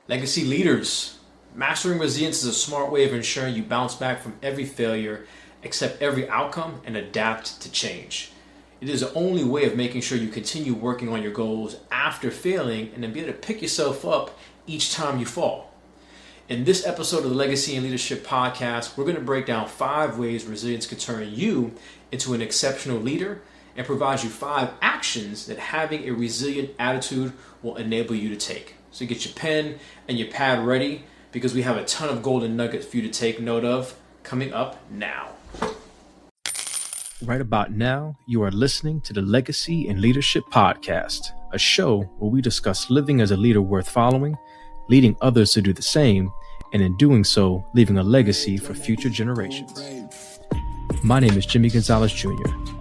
Legacy leaders. Mastering resilience is a smart way of ensuring you bounce back from every failure, accept every outcome, and adapt to change. It is the only way of making sure you continue working on your goals after failing and then be able to pick yourself up each time you fall. In this episode of the Legacy and Leadership Podcast, we're going to break down 5 ways resilience can turn you into an exceptional leader and provide you 5 actions that having a resilient attitude will enable you to take. So get your pen and your pad ready because we have a ton of golden nuggets for you to take note of coming up now. Right about now, you are listening to the Legacy and Leadership Podcast, a show where we discuss living as a leader worth following, leading others to do the same, and in doing so, leaving a legacy for future generations. My name is Jimmie Gonzalez Jr.,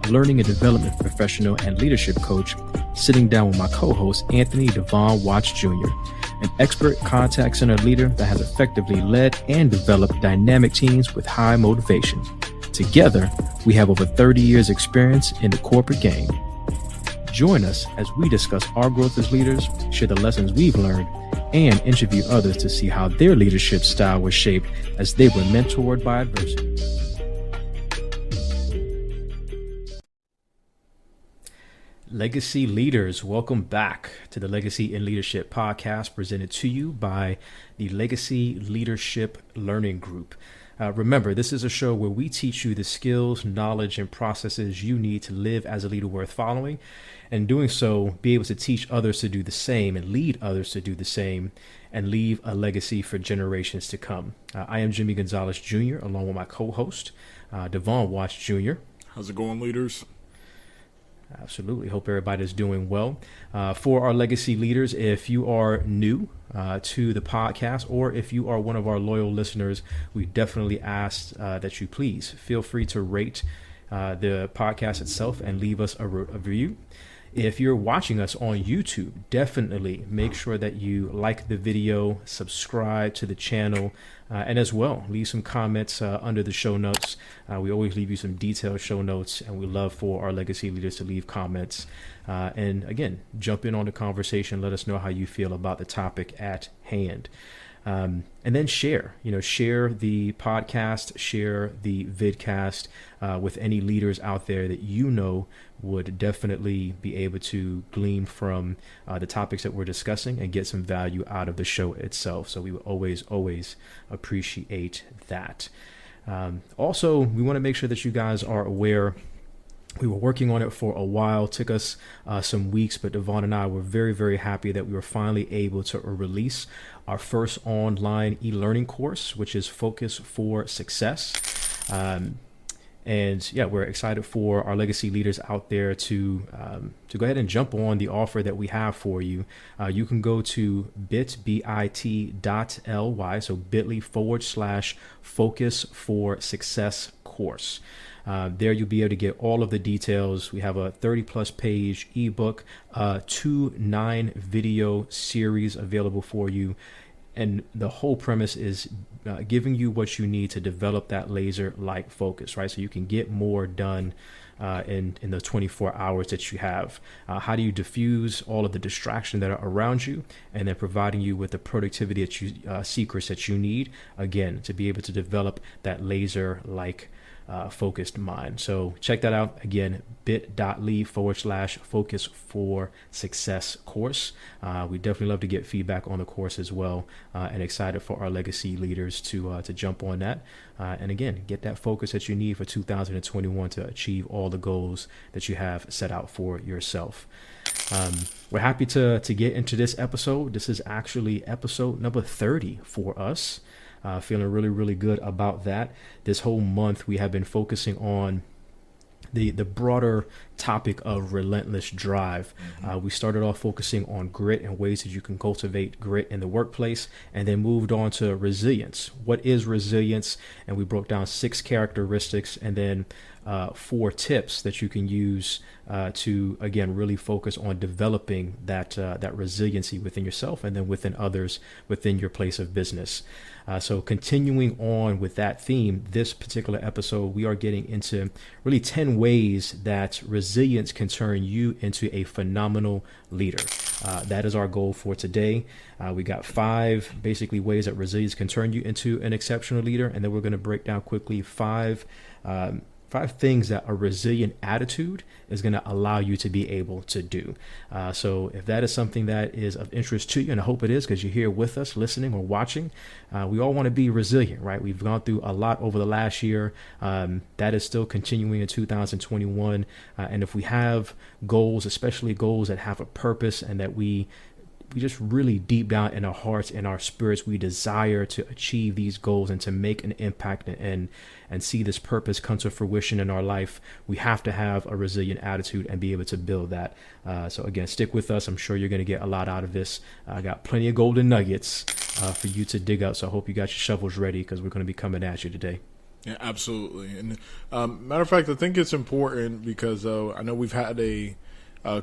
a learning and development professional and leadership coach, sitting down with my co-host, Anthony Devon Watts Jr., an expert contact center leader that has effectively led and developed dynamic teams with high motivation. Together, we have over 30 years experience in the corporate game. Join us as we discuss our growth as leaders, share the lessons we've learned, and interview others to see how their leadership style was shaped as they were mentored by adversity. Legacy leaders, welcome back to the Legacy and Leadership Podcast presented to you by the Legacy Leadership Learning Group. Remember, this is a show where we teach you the skills, knowledge, and processes you need to live as a leader worth following, and doing so, be able to teach others to do the same and lead others to do the same and leave a legacy for generations to come. I am Jimmie Gonzalez Jr., along with my co-host, Devon Watts Jr. How's it going, leaders? Absolutely. Hope everybody's doing well. For our legacy leaders, if you are new to the podcast, or if you are one of our loyal listeners, we definitely ask that you please feel free to rate the podcast itself and leave us a review. If you're watching us on YouTube, definitely make sure that you like the video, subscribe to the channel, and as well, leave some comments under the show notes. We always leave you some detailed show notes, and we love for our legacy leaders to leave comments. And again, jump in on the conversation. Let us know how you feel about the topic at hand. And then share the podcast, share the vidcast with any leaders out there that you know would definitely be able to glean from the topics that we're discussing and get some value out of the show itself. So we would always appreciate that. Also, we want to make sure that you guys are aware. We were working on it for a while, took us some weeks, but Devon and I were very, very happy that we were finally able to release our first online e-learning course, which is Focus for Success. And yeah, we're excited for our legacy leaders out there to go ahead and jump on the offer that we have for you. You can go to bit.ly, so bit.ly/Focus for Success course. There you'll be able to get all of the details. We have a 30+ page ebook, 2 9-video series available for you. And the whole premise is giving you what you need to develop that laser-like focus, right? So you can get more done in the 24 hours that you have. How do you diffuse all of the distraction that are around you, and then providing you with the productivity that you secrets that you need, again, to be able to develop that laser-like focused mind. So check that out again, bit.ly/Focus for Success course. We definitely love to get feedback on the course as well, and excited for our legacy leaders to jump on that. And again, get that focus that you need for 2021 to achieve all the goals that you have set out for yourself. We're happy to get into this episode. This is actually episode number 30 for us. Feeling really, really good about that. This whole month we have been focusing on the broader topic of relentless drive. We started off focusing on grit and ways that you can cultivate grit in the workplace, and then moved on to resilience. What is resilience? And we broke down 6 characteristics and then 4 tips that you can use to, again, really focus on developing that resiliency within yourself and then within others within your place of business. So continuing on with that theme, this particular episode, we are getting into really 10 ways that resilience can turn you into a phenomenal leader. That is our goal for today. We got 5 basically ways that resilience can turn you into an exceptional leader. And then we're going to break down quickly 5 things that a resilient attitude is going to allow you to be able to do. So if that is something that is of interest to you, and I hope it is because you're here with us listening or watching, we all want to be resilient, right? We've gone through a lot over the last year. That is still continuing in 2021. And if we have goals, especially goals that have a purpose and that we just really deep down in our hearts and our spirits, we desire to achieve these goals and to make an impact and see this purpose come to fruition in our life, we have to have a resilient attitude and be able to build that. So again, stick with us. I'm sure you're going to get a lot out of this. I got plenty of golden nuggets for you to dig out. So I hope you got your shovels ready because we're going to be coming at you today. Yeah, absolutely. And matter of fact, I think it's important because I know we've had a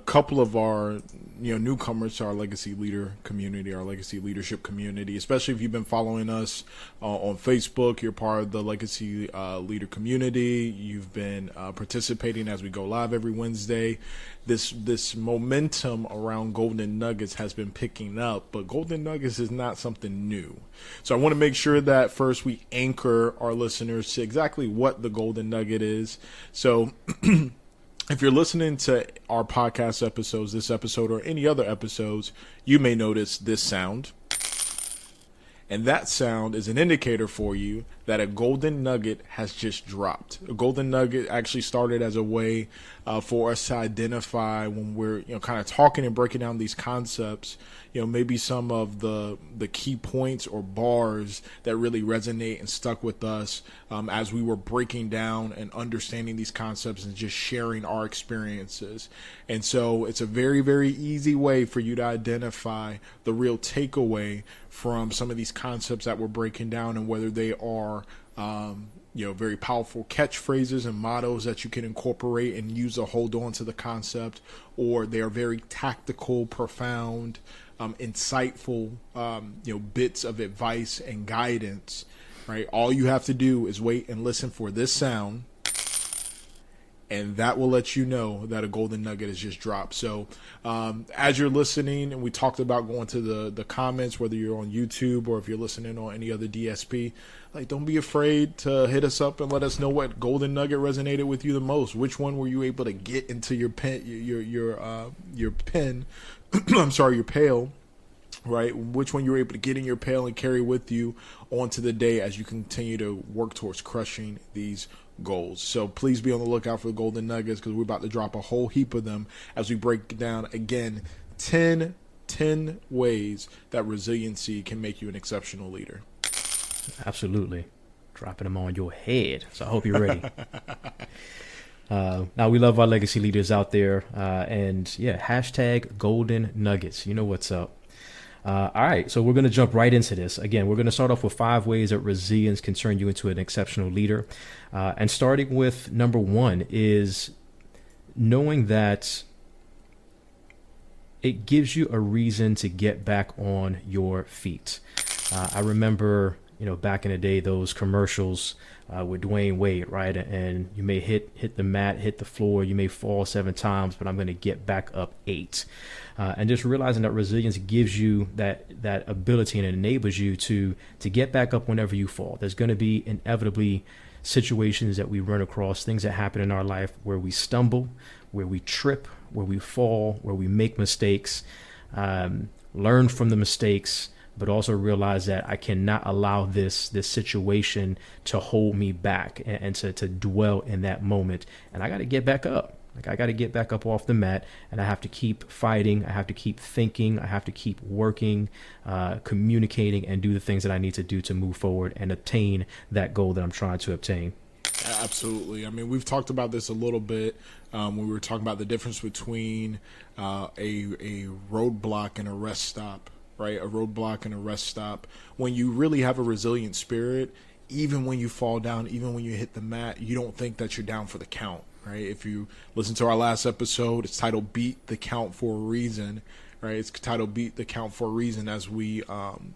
couple of our newcomers to our legacy leader community, our legacy leadership community, especially if you've been following us on Facebook. You're part of the legacy leader community. You've been participating as we go live every Wednesday. This momentum around golden nuggets has been picking up, but golden nuggets is not something new. So I want to make sure that first we anchor our listeners to exactly what the golden nugget is. So if you're listening to our podcast episodes, this episode or any other episodes, you may notice this sound. And that sound is an indicator for you that a golden nugget has just dropped. A golden nugget actually started as a way for us to identify when we're kind of talking and breaking down these concepts, maybe some of the key points or bars that really resonate and stuck with us as we were breaking down and understanding these concepts and just sharing our experiences. And so it's a very, very easy way for you to identify the real takeaway from some of these concepts that we're breaking down, and whether they are very powerful catchphrases and mottos that you can incorporate and use to hold on to the concept, or they are very tactical, profound, insightful, bits of advice and guidance, right? All you have to do is wait and listen for this sound, and that will let you know that a golden nugget has just dropped. So as you're listening, and we talked about going to the comments, whether you're on YouTube or if you're listening on any other DSP, don't be afraid to hit us up and let us know what golden nugget resonated with you the most. Which one were you able to get into your pen, your pen, I'm sorry, your pail, right? Which one you were able to get in your pail and carry with you onto the day as you continue to work towards crushing these goals. So please be on the lookout for the golden nuggets, because we're about to drop a whole heap of them as we break down, again, 10 ways that resiliency can make you an exceptional leader. Absolutely. Dropping them on your head. So I hope you're ready. Now, we love our legacy leaders out there. And yeah, hashtag golden nuggets. You know what's up. All right, so we're going to jump right into this. Again, we're going to start off with 5 ways that resilience can turn you into an exceptional leader. And starting with number 1 is knowing that it gives you a reason to get back on your feet. I remember, back in the day, those commercials with Dwayne Wade, right? And you may hit the mat, hit the floor, you may fall 7 times, but I'm going to get back up 8. And just realizing that resilience gives you that ability and enables you to get back up whenever you fall. There's going to be inevitably situations that we run across, things that happen in our life where we stumble, where we trip, where we fall, where we make mistakes, learn from the mistakes, but also realize that I cannot allow this situation to hold me back and to dwell in that moment. And I got to get back up. I got to get back up off the mat, and I have to keep fighting. I have to keep thinking. I have to keep working, communicating, and do the things that I need to do to move forward and attain that goal that I'm trying to obtain. Absolutely. I mean, we've talked about this a little bit when we were talking about the difference between a roadblock and a rest stop, right? A roadblock and a rest stop. When you really have a resilient spirit, even when you fall down, even when you hit the mat, you don't think that you're down for the count. Right? If you listen to our last episode, it's titled Beat the Count for a Reason, right? It's titled Beat the Count for a Reason as we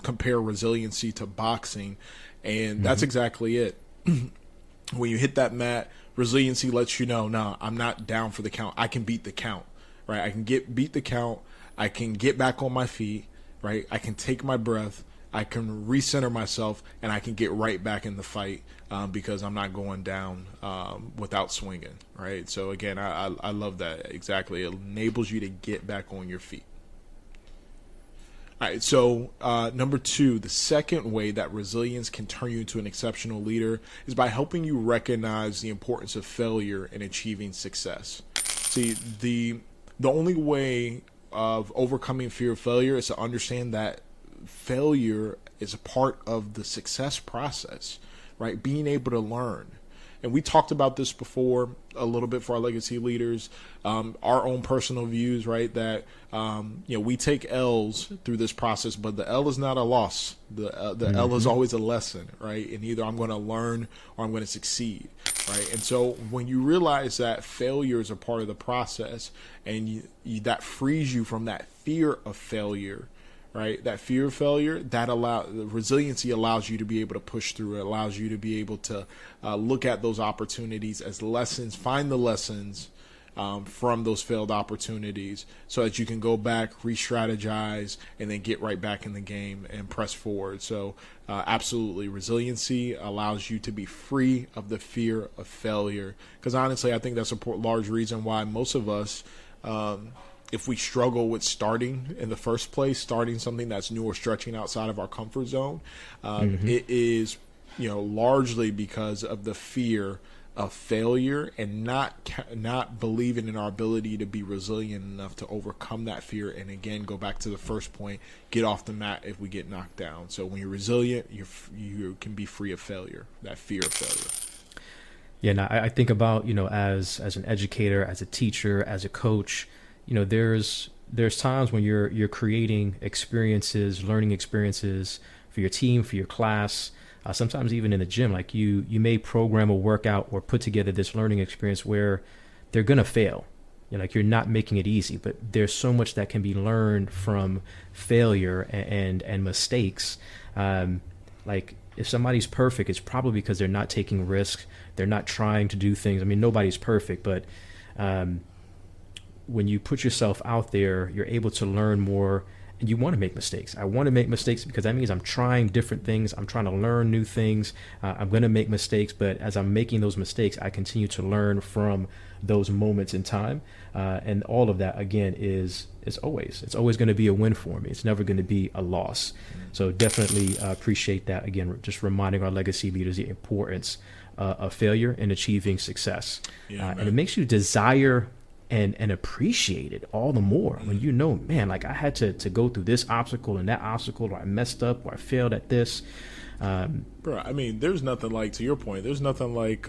compare resiliency to boxing. And that's exactly it. When you hit that mat, resiliency lets you know, no, I'm not down for the count. I can beat the count, right? I can beat the count. I can get back on my feet, right? I can take my breath. I can recenter myself, and I can get right back in the fight because I'm not going down without swinging, right? So again, I love that. Exactly. It enables you to get back on your feet. All right, so number 2, the second way that resilience can turn you into an exceptional leader is by helping you recognize the importance of failure in achieving success. See, the only way of overcoming fear of failure is to understand that failure is a part of the success process, right? Being able to learn. And we talked about this before a little bit for our legacy leaders, our own personal views, right? That, we take L's through this process, but the L is not a loss. The L is always a lesson, right? And either I'm going to learn or I'm going to succeed, right? And so when you realize that failure is a part of the process and that frees you from that fear of failure, right? That fear of failure, resiliency allows you to be able to push through. It allows you to be able to look at those opportunities as lessons, find the lessons from those failed opportunities so that you can go back, re-strategize, and then get right back in the game and press forward. So absolutely, resiliency allows you to be free of the fear of failure. Because honestly, I think that's a large reason why most of us, if we struggle with starting in the first place, starting something that's new or stretching outside of our comfort zone, it is, largely because of the fear of failure and not believing in our ability to be resilient enough to overcome that fear. And again, go back to the first point, get off the mat if we get knocked down. So when you're resilient, you can be free of failure, that fear of failure. Yeah, now I think about, as an educator, as a teacher, as a coach, there's times when you're creating experiences, learning experiences for your team, for your class, sometimes even in the gym. Like you may program a workout or put together this learning experience where they're going to fail. You're not making it easy, but there's so much that can be learned from failure and mistakes. Like if somebody's perfect, it's probably because they're not taking risks. They're not trying to do things. I mean, nobody's perfect, but when you put yourself out there, you're able to learn more, and you want to make mistakes. I want to make mistakes because that means I'm trying different things. I'm trying to learn new things. I'm going to make mistakes, but as I'm making those mistakes, I continue to learn from those moments in time. And all of that, again, it's always going to be a win for me. It's never going to be a loss. So definitely appreciate that. Again, just reminding our legacy leaders the importance of failure in achieving success. And it makes you desire and appreciate it all the more when man, like I had to go through this obstacle and that obstacle, or I messed up, or I failed at this. Bro, I mean, there's nothing like, to your point, there's nothing like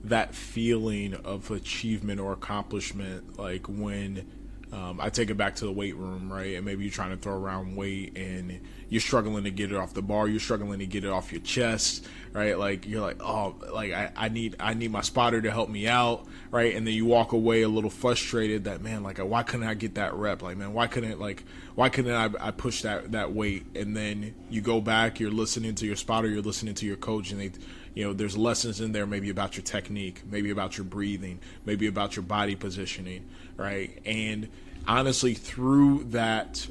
that feeling of achievement or accomplishment, like when I take it back to the weight room, right? And maybe you're trying to throw around weight and you're struggling to get it off the bar. You're struggling to get it off your chest, right? Like you're like, oh, like I need my spotter to help me out, right? And then you walk away a little frustrated that, man, like why couldn't I get that rep? Like, man, why couldn't I push that weight? And then you go back, you're listening to your spotter, you're listening to your coach, and there's lessons in there maybe about your technique, maybe about your breathing, maybe about your body positioning, right? And honestly, through that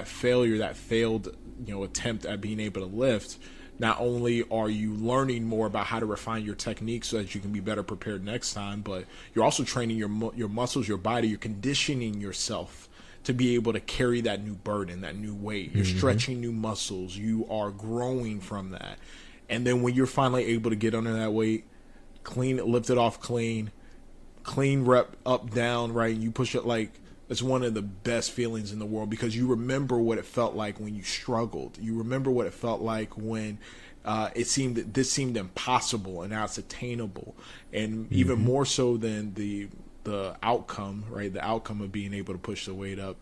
failure, that failed, attempt at being able to lift, not only are you learning more about how to refine your technique so that you can be better prepared next time, but you're also training your muscles, your body, you're conditioning yourself to be able to carry that new burden, that new weight. You're stretching new muscles. You are growing from that. And then when you're finally able to get under that weight, lift it off clean rep up, down, right? You push it like, it's one of the best feelings in the world because you remember what it felt like when you struggled. You remember what it felt like when this seemed impossible and now it's attainable. And even more so than the outcome, right? The outcome of being able to push the weight up.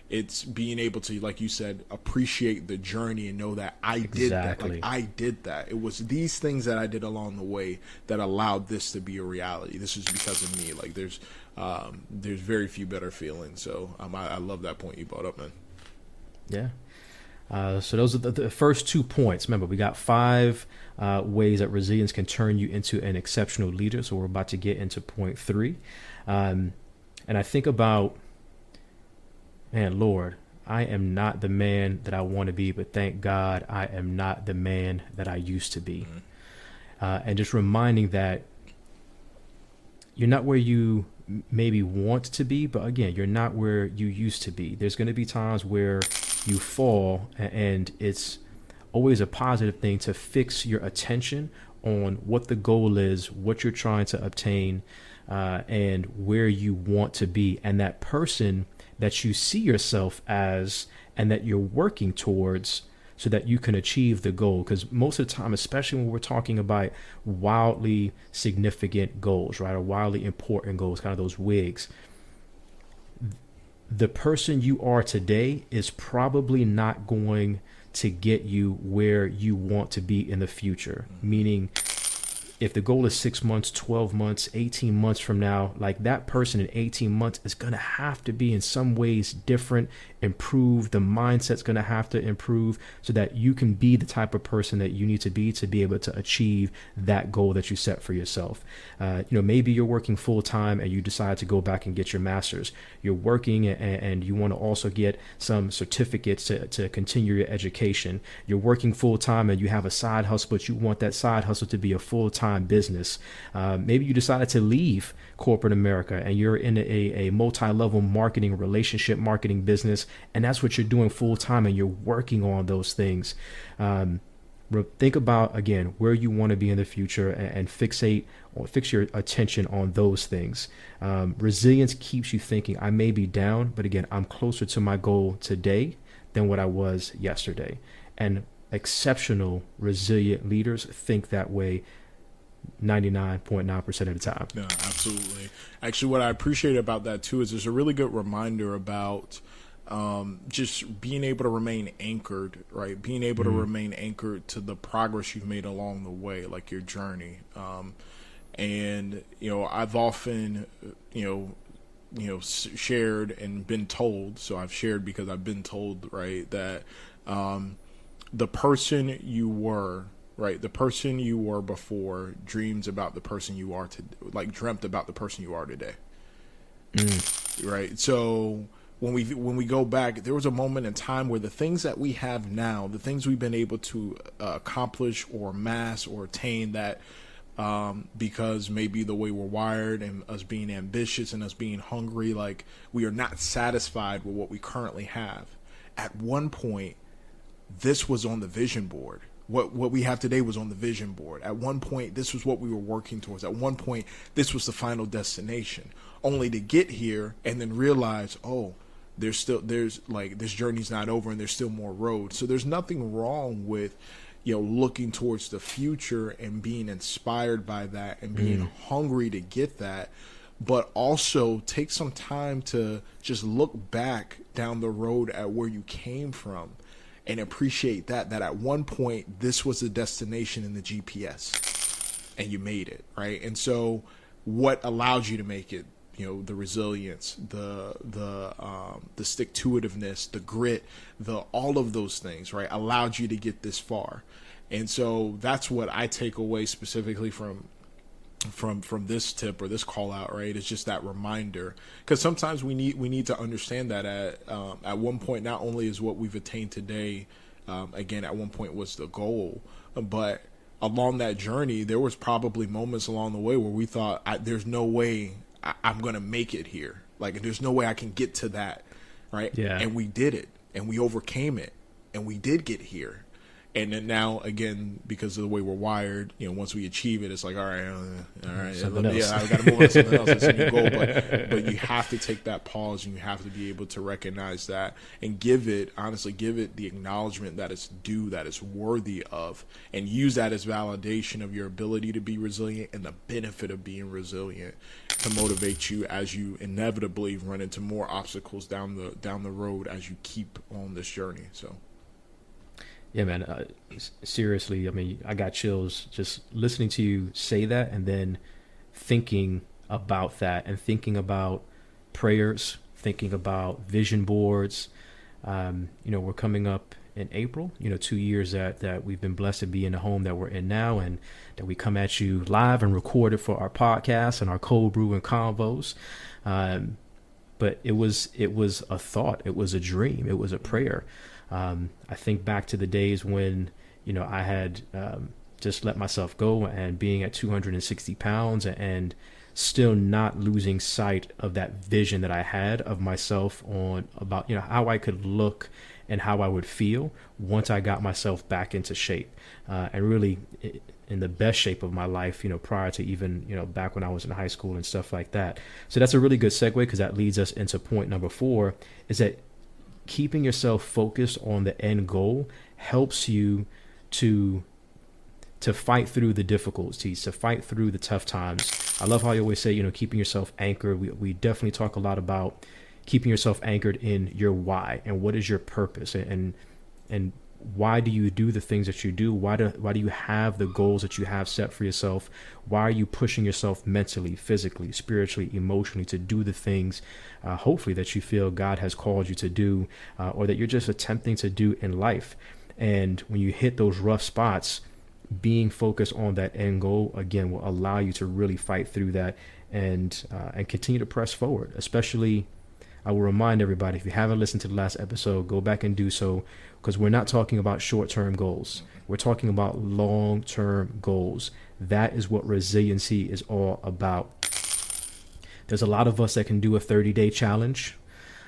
It's being able to, like you said, appreciate the journey and know that I did that. Like I did that. It was these things that I did along the way that allowed this to be a reality. This is because of me. Like there's very few better feelings. So I love that point you brought up, man. Yeah. So those are the first 2 points. Remember, we got 5 ways that resilience can turn you into an exceptional leader. So we're about to get into point 3. And I think about, man, Lord, I am not the man that I want to be, but thank God I am not the man that I used to be. And just reminding that you're not where you maybe want to be, but again, you're not where you used to be. There's going to be times where you fall, and it's always a positive thing to fix your attention on what the goal is, what you're trying to obtain, and where you want to be, and that person that you see yourself as and that you're working towards, so that you can achieve the goal. Because most of the time, especially when we're talking about wildly significant goals, right, or wildly important goals, kind of those wigs, the person you are today is probably not going to get you where you want to be in the future. Meaning, if the goal is 6 months, 12 months, 18 months from now, like that person in 18 months is going to have to be in some ways different, improve. The mindset's going to have to improve so that you can be the type of person that you need to be able to achieve that goal that you set for yourself. Maybe you're working full time and you decide to go back and get your master's. You're working and you want to also get some certificates to continue your education. You're working full time and you have a side hustle, but you want that side hustle to be a full time business. Maybe you decided to leave corporate America and you're in a multi-level marketing, relationship marketing business, and that's what you're doing full time, and you're working on those things. Think about, again, where you want to be in the future and fix your attention on those things. Resilience keeps you thinking, I may be down, but again, I'm closer to my goal today than what I was yesterday. And exceptional, resilient leaders think that way 99.9% of the time. Yeah, absolutely. Actually, what I appreciate about that too is there's a really good reminder about just being able to remain anchored, right? Being able to remain anchored to the progress you've made along the way, like your journey. And I've often, shared and been told. So I've shared because I've been told, right, that the person you were. Right, the person you were before dreams about the person you are dreamt about the person you are today. Right, so when we go back, there was a moment in time where the things that we have now, the things we've been able to accomplish or amass or attain, that because maybe the way we're wired and us being ambitious and us being hungry, like we are not satisfied with what we currently have. At one point, this was on the vision board. What we have today was on the vision board. At one point, this was what we were working towards. At one point, this was the final destination. Only to get here and then realize, there's this journey's not over and there's still more road. So there's nothing wrong with, looking towards the future and being inspired by that and being hungry to get that. But also take some time to just look back down the road at where you came from. And appreciate that at one point, this was the destination in the GPS and you made it, right? And so what allowed you to make it, the resilience, the stick-to-itiveness, the grit, all of those things, right, allowed you to get this far. And so that's what I take away specifically from this tip or this call out, right? It's just that reminder, because sometimes we need to understand that at one point, not only is what we've attained today, again, at one point was the goal, but along that journey, there was probably moments along the way where we thought, there's no way I'm going to make it here. Like, there's no way I can get to that. Right. Yeah. And we did it and we overcame it and we did get here. And then now, again, because of the way we're wired, once we achieve it, it's like, all right, I got to move on to something else. It's a new goal. But you have to take that pause and you have to be able to recognize that and give it the acknowledgement that it's due, that it's worthy of, and use that as validation of your ability to be resilient and the benefit of being resilient to motivate you as you inevitably run into more obstacles down the road as you keep on this journey. So. Yeah, man, seriously, I mean, I got chills just listening to you say that and then thinking about that and thinking about prayers, thinking about vision boards. We're coming up in April, 2 years that we've been blessed to be in the home that we're in now, and that we come at you live and recorded for our podcast and our cold brew and convos. but it was a thought, it was a dream, it was a prayer. I think back to the days when, I had just let myself go and being at 260 pounds and still not losing sight of that vision that I had of myself on about, how I could look and how I would feel once I got myself back into shape, and really in the best shape of my life, prior to even, back when I was in high school and stuff like that. So that's a really good segue, because that leads us into point number 4, is that keeping yourself focused on the end goal helps you to fight through the difficulties, to fight through the tough times. I love how you always say, keeping yourself anchored. We definitely talk a lot about keeping yourself anchored in your why and what is your purpose, and why do you do the things that you do? Why do you have the goals that you have set for yourself? Why are you pushing yourself mentally, physically, spiritually, emotionally to do the things, hopefully, that you feel God has called you to do, or that you're just attempting to do in life? And when you hit those rough spots, being focused on that end goal, again, will allow you to really fight through that and continue to press forward. Especially, I will remind everybody, if you haven't listened to the last episode, go back and do so, because we're not talking about short-term goals. We're talking about long-term goals. That is what resiliency is all about. There's a lot of us that can do a 30-day challenge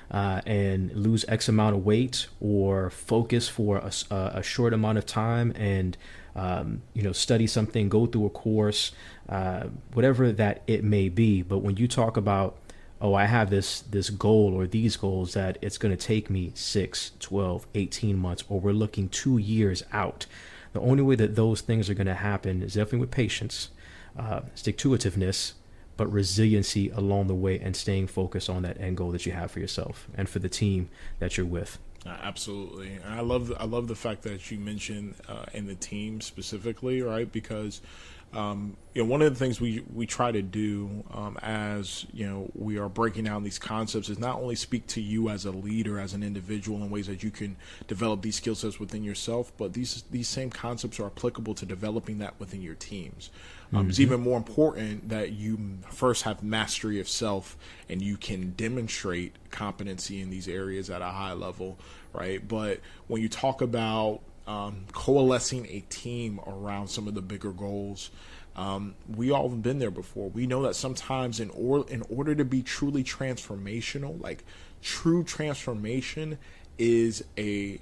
and lose X amount of weight, or focus for a short amount of time and study something, go through a course, whatever that it may be. But when you talk about, I have this goal or these goals that it's going to take me 6, 12, 18 months, or we're looking 2 years out. The only way that those things are going to happen is definitely with patience, stick-to-itiveness, but resiliency along the way, and staying focused on that end goal that you have for yourself and for the team that you're with. Absolutely. And I love the fact that you mentioned in the team specifically, right? Because one of the things we try to do as we are breaking down these concepts is not only speak to you as a leader, as an individual, in ways that you can develop these skill sets within yourself, but these same concepts are applicable to developing that within your teams. It's even more important that you first have mastery of self, and you can demonstrate competency in these areas at a high level, right? But when you talk about coalescing a team around some of the bigger goals, we all have been there before. We know that sometimes in order to be truly transformational, like true transformation is a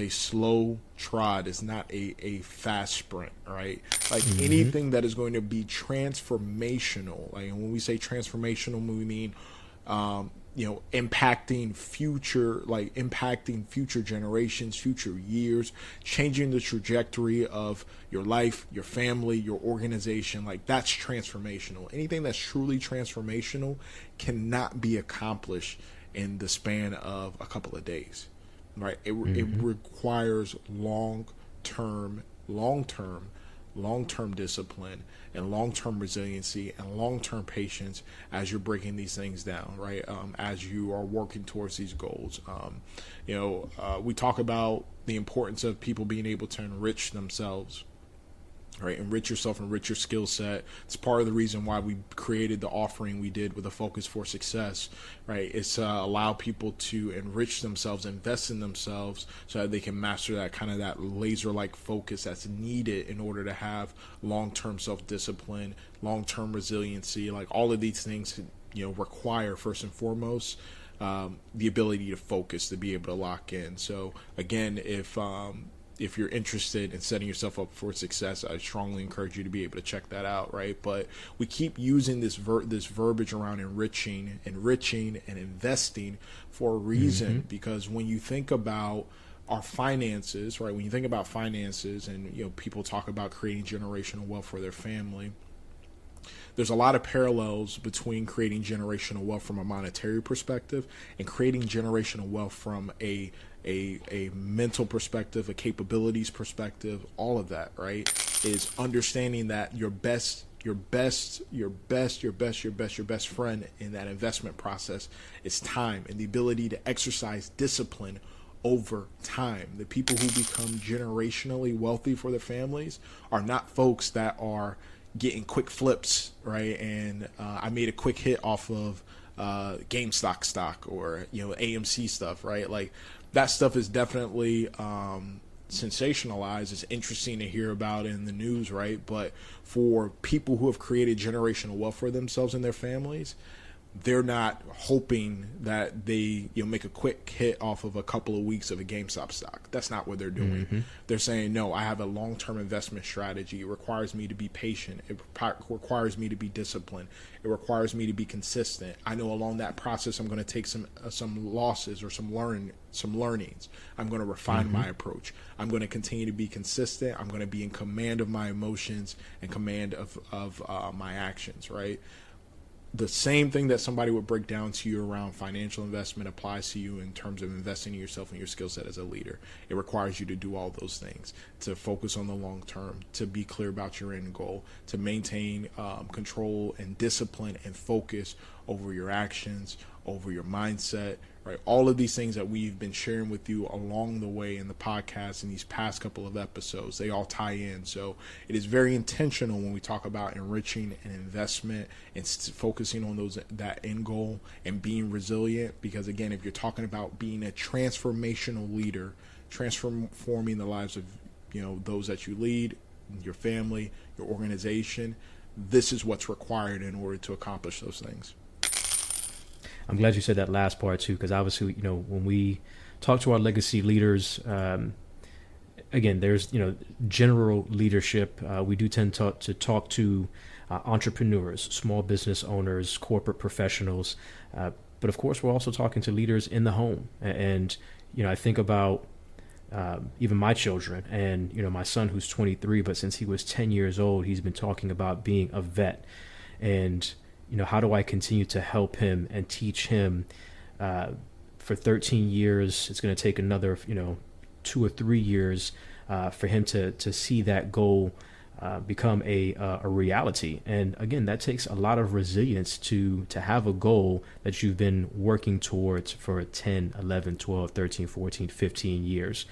slow trot. It's not a fast sprint, right? Like anything that is going to be transformational, like when we say transformational, we mean impacting future generations, future years, changing the trajectory of your life, your family, your organization. Like, that's transformational. Anything that's truly transformational cannot be accomplished in the span of a couple of days, right? It requires long-term discipline and long-term resiliency and long-term patience as you're breaking these things down, right? As you are working towards these goals. We talk about the importance of people being able to enrich themselves, right? Enrich yourself, enrich your skill set. It's part of the reason why we created the offering we did with a focus for success, right? It's to allow people to enrich themselves, invest in themselves, so that they can master that kind of that laser-like focus that's needed in order to have long-term self-discipline, long-term resiliency. Like, all of these things, require first and foremost the ability to focus, to be able to lock in. So again, if you're interested in setting yourself up for success, I strongly encourage you to be able to check that out, right? But we keep using this verbiage around enriching, and investing for a reason, because when you think about our finances, right? When you think about finances, and people talk about creating generational wealth for their family, there's a lot of parallels between creating generational wealth from a monetary perspective and creating generational wealth from a mental perspective, a capabilities perspective. All of that, right, is understanding that your best friend in that investment process is time, and the ability to exercise discipline over time. The people who become generationally wealthy for their families are not folks that are getting quick flips, right? And I made a quick hit off of GameStop stock or, AMC stuff, right? Like that stuff is definitely sensationalized. It's interesting to hear about in the news, right? But for people who have created generational wealth for themselves and their families, they're not hoping that they make a quick hit off of a couple of weeks of a GameStop stock. That's not what they're doing. Mm-hmm. They're saying, no, I have a long-term investment strategy. It requires me to be patient. It requires me to be disciplined. It requires me to be consistent. I know along that process I'm going to take some losses or some learnings. I'm going to refine my approach. I'm going to continue to be consistent. I'm going to be in command of my emotions and command of my actions, right? The same thing that somebody would break down to you around financial investment applies to you in terms of investing in yourself and your skill set as a leader. It requires you to do all those things, to focus on the long term, to be clear about your end goal, to maintain control and discipline and focus over your actions, over your mindset, right? All of these things that we've been sharing with you along the way in the podcast in these past couple of episodes, they all tie in. So it is very intentional when we talk about enriching an investment and focusing on that end goal and being resilient. Because again, if you're talking about being a transformational leader, transforming the lives of those that you lead, your family, your organization, this is what's required in order to accomplish those things. I'm glad you said that last part too, because obviously, when we talk to our legacy leaders, again, there's, general leadership. We do tend to talk to entrepreneurs, small business owners, corporate professionals. But of course, we're also talking to leaders in the home. And, I think about even my children and, my son who's 23, but since he was 10 years old, he's been talking about being a vet. And how do I continue to help him and teach him for 13 years? It's going to take another, 2 or 3 years for him to see that goal become a reality. And again, that takes a lot of resilience to have a goal that you've been working towards for 10, 11, 12, 13, 14, 15 years.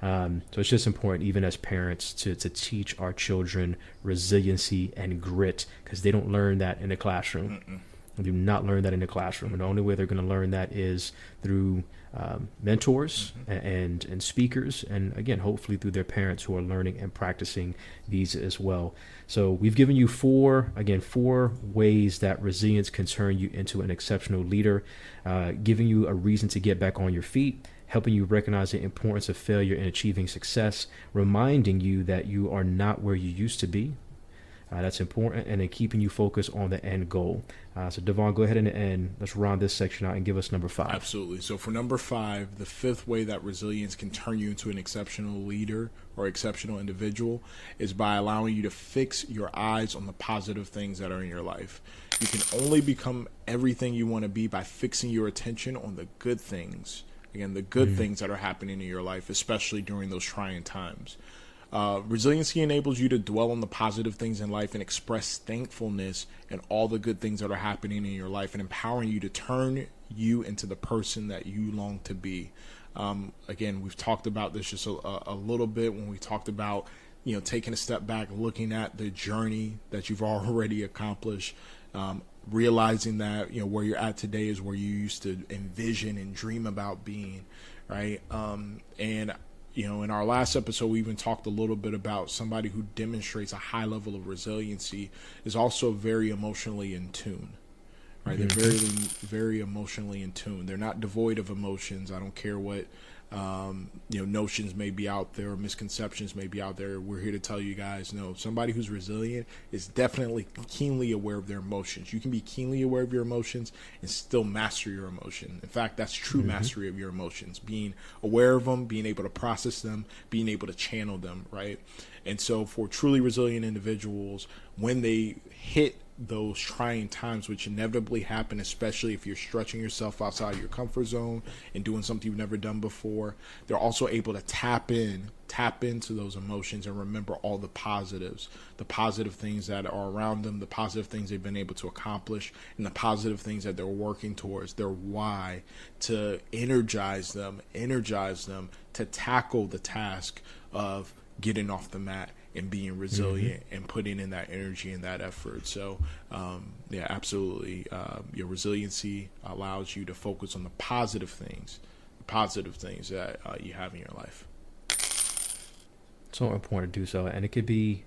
So it's just important, even as parents, to teach our children resiliency and grit, because they don't learn that in the classroom. They do not learn that in the classroom. And the only way they're going to learn that is through mentors and speakers, and again, hopefully through their parents who are learning and practicing these as well. So we've given you four ways that resilience can turn you into an exceptional leader, giving you a reason to get back on your feet, helping you recognize the importance of failure in achieving success, reminding you that you are not where you used to be. That's important, and then keeping you focused on the end goal. So Devon, go ahead and let's round this section out and give us number 5. Absolutely. So for number 5, the 5th way that resilience can turn you into an exceptional leader or exceptional individual is by allowing you to fix your eyes on the positive things that are in your life. You can only become everything you want to be by fixing your attention on the good things. Again, the good things that are happening in your life, especially during those trying times. Resiliency enables you to dwell on the positive things in life and express thankfulness and all the good things that are happening in your life, and empowering you to turn you into the person that you long to be. Again, we've talked about this just a little bit when we talked about, taking a step back, looking at the journey that you've already accomplished, realizing that, where you're at today is where you used to envision and dream about being, right? And in our last episode, we even talked a little bit about somebody who demonstrates a high level of resiliency is also very emotionally in tune, right? They're very, very emotionally in tune. They're not devoid of emotions. I don't care what, notions may be out there or misconceptions may be out there. We're here to tell you guys, no, somebody who's resilient is definitely keenly aware of their emotions. You can be keenly aware of your emotions and still master your emotion. In fact, that's true mastery of your emotions, being aware of them, being able to process them, being able to channel them, right? And so for truly resilient individuals, when they hit those trying times, which inevitably happen, especially if you're stretching yourself outside your comfort zone and doing something you've never done before, they're also able to tap into those emotions and remember all the positives, the positive things that are around them, the positive things they've been able to accomplish, and the positive things that they're working towards, their why, to energize them to tackle the task of getting off the mat and being resilient and putting in that energy and that effort. So, yeah, absolutely. Your resiliency allows you to focus on the positive things that you have in your life. So important to do so. And it could be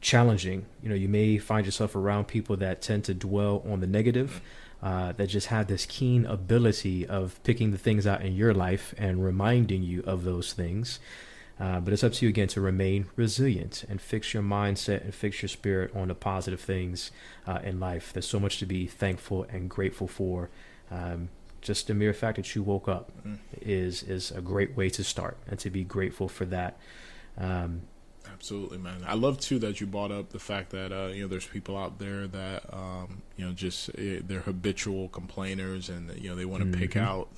challenging. You know, you may find yourself around people that tend to dwell on the negative, that just have this keen ability of picking the things out in your life and reminding you of those things. But it's up to you again to remain resilient and fix your mindset and fix your spirit on the positive things in life. There's so much to be thankful and grateful for. Just the mere fact that you woke up is a great way to start, and to be grateful for that. Absolutely, man. I love too that you brought up the fact that there's people out there that just they're habitual complainers, and they want to pick out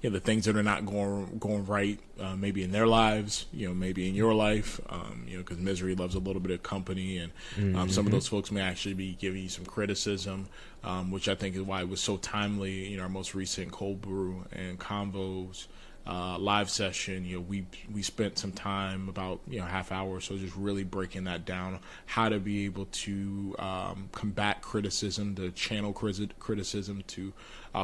the things that are not going right, maybe in their lives, maybe in your life, because misery loves a little bit of company, and some of those folks may actually be giving you some criticism, which I think is why it was so timely. Our most recent Cold Brew and Convos live session, we spent some time, about half hour or so, just really breaking that down, how to be able to combat criticism, to channel criticism, to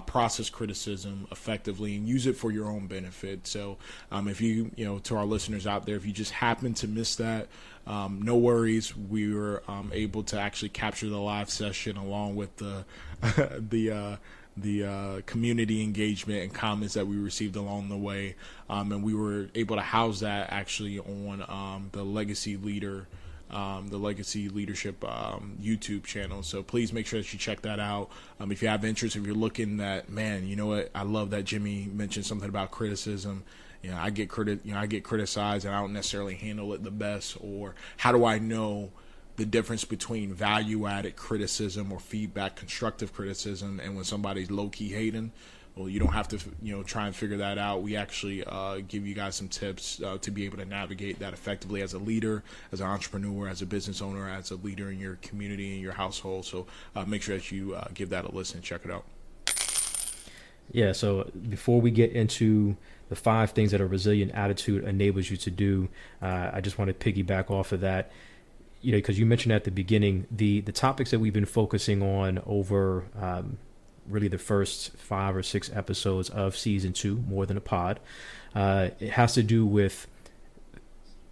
process criticism effectively and use it for your own benefit. So if you to our listeners out there, if you just happen to miss that, no worries. We were able to actually capture the live session along with the community engagement and comments that we received along the way, and we were able to house that actually on the Legacy Leadership YouTube channel. So please make sure that you check that out. If you have interest, if you're looking at, man, you know what, I love that Jimmie mentioned something about criticism. I get criticized and I don't necessarily handle it the best. Or how do I know the difference between value-added criticism or feedback, constructive criticism, and when somebody's low-key hating? Well, you don't have to, try and figure that out. We actually give you guys some tips to be able to navigate that effectively as a leader, as an entrepreneur, as a business owner, as a leader in your community, in your household. So make sure that you give that a listen and check it out. Yeah, so before we get into the 5 things that a resilient attitude enables you to do, I just want to piggyback off of that. Because you mentioned at the beginning, the topics that we've been focusing on over really the first 5 or 6 episodes of season 2, More Than a Pod, it has to do with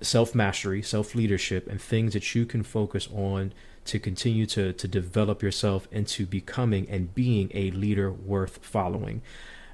self-mastery, self-leadership, and things that you can focus on to continue to develop yourself into becoming and being a leader worth following.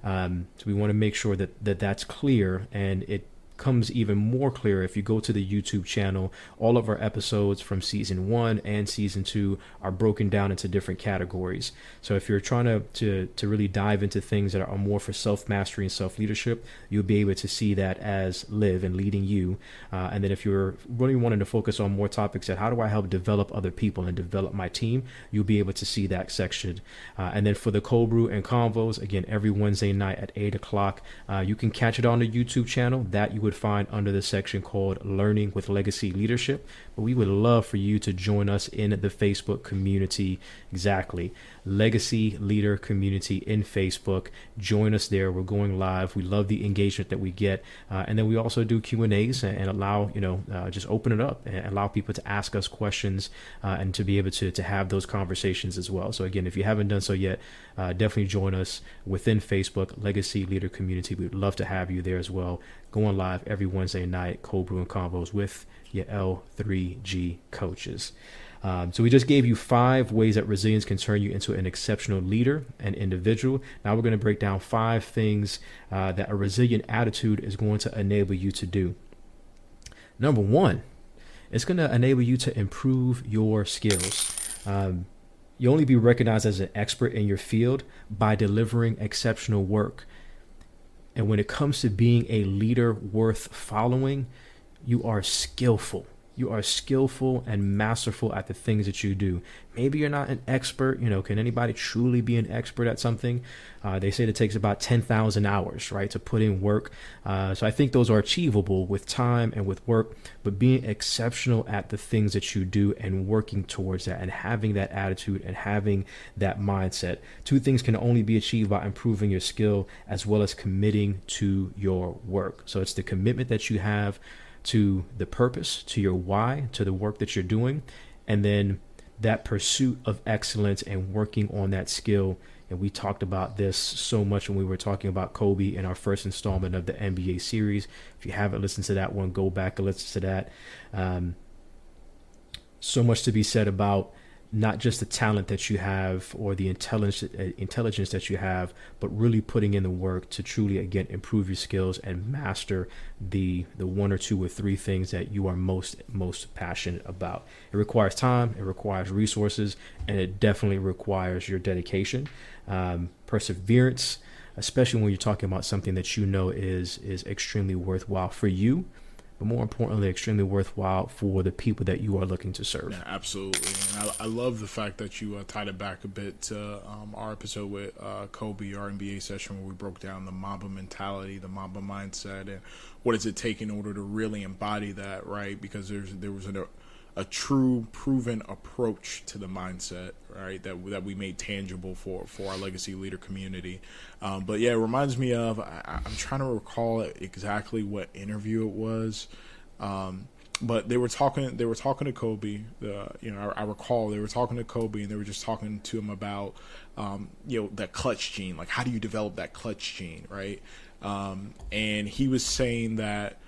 So we want to make sure that that's clear, and it comes even more clear if you go to the YouTube channel. All of our episodes from season 1 and season 2 are broken down into different categories. So if you're trying to really dive into things that are more for self-mastery and self-leadership, you'll be able to see that as Live and Leading You. And then if you're really wanting to focus on more topics that how do I help develop other people and develop my team, you'll be able to see that section. And then for the Cold Brew and Convos, again, every Wednesday night at 8 o'clock, you can catch it on the YouTube channel that you would find under the section called Learning with Legacy Leadership. But we would love for you to join us in the Facebook community. Exactly. Legacy Leader Community in Facebook. Join us there. We're going live. We love the engagement that we get. And then we also do Q&As and allow, just open it up and allow people to ask us questions and to be able to have those conversations as well. So again, if you haven't done so yet, definitely join us within Facebook, Legacy Leader Community. We'd love to have you there as well. Going live every Wednesday night, Cold Brew and Convos with your L3G coaches. So we just gave you 5 ways that resilience can turn you into an exceptional leader and individual. Now we're going to break down 5 things that a resilient attitude is going to enable you to do. Number 1, it's going to enable you to improve your skills. You'll only be recognized as an expert in your field by delivering exceptional work. And when it comes to being a leader worth following, you are skillful. You are skillful and masterful at the things that you do. Maybe you're not an expert. Can anybody truly be an expert at something? They say it takes about 10,000 hours, right, to put in work. So I think those are achievable with time and with work, but being exceptional at the things that you do and working towards that and having that attitude and having that mindset. 2 things can only be achieved by improving your skill as well as committing to your work. So it's the commitment that you have to the purpose, to your why, to the work that you're doing, and then that pursuit of excellence and working on that skill. And we talked about this so much when we were talking about Kobe in our first installment of the NBA series. If you haven't listened to that one, go back and listen to that. So much to be said about not just the talent that you have or the intelligence that you have, but really putting in the work to truly, again, improve your skills and master the 1 or 2 or 3 things that you are most passionate about. It requires time, it requires resources, and it definitely requires your dedication, perseverance, especially when you're talking about something that you know is extremely worthwhile for you, but more importantly, extremely worthwhile for the people that you are looking to serve. Yeah, absolutely. And I love the fact that you tied it back a bit to our episode with Kobe, our NBA session, where we broke down the Mamba mentality, the Mamba mindset, and what does it take in order to really embody that, right? Because there was a true, proven approach to the mindset, right, that we made tangible for our legacy leader community. But yeah, it reminds me of, I'm trying to recall exactly what interview it was, but they were talking to Kobe. I recall they were talking to Kobe, and they were just talking to him about that clutch gene, like how do you develop that clutch gene, right? And he was saying that.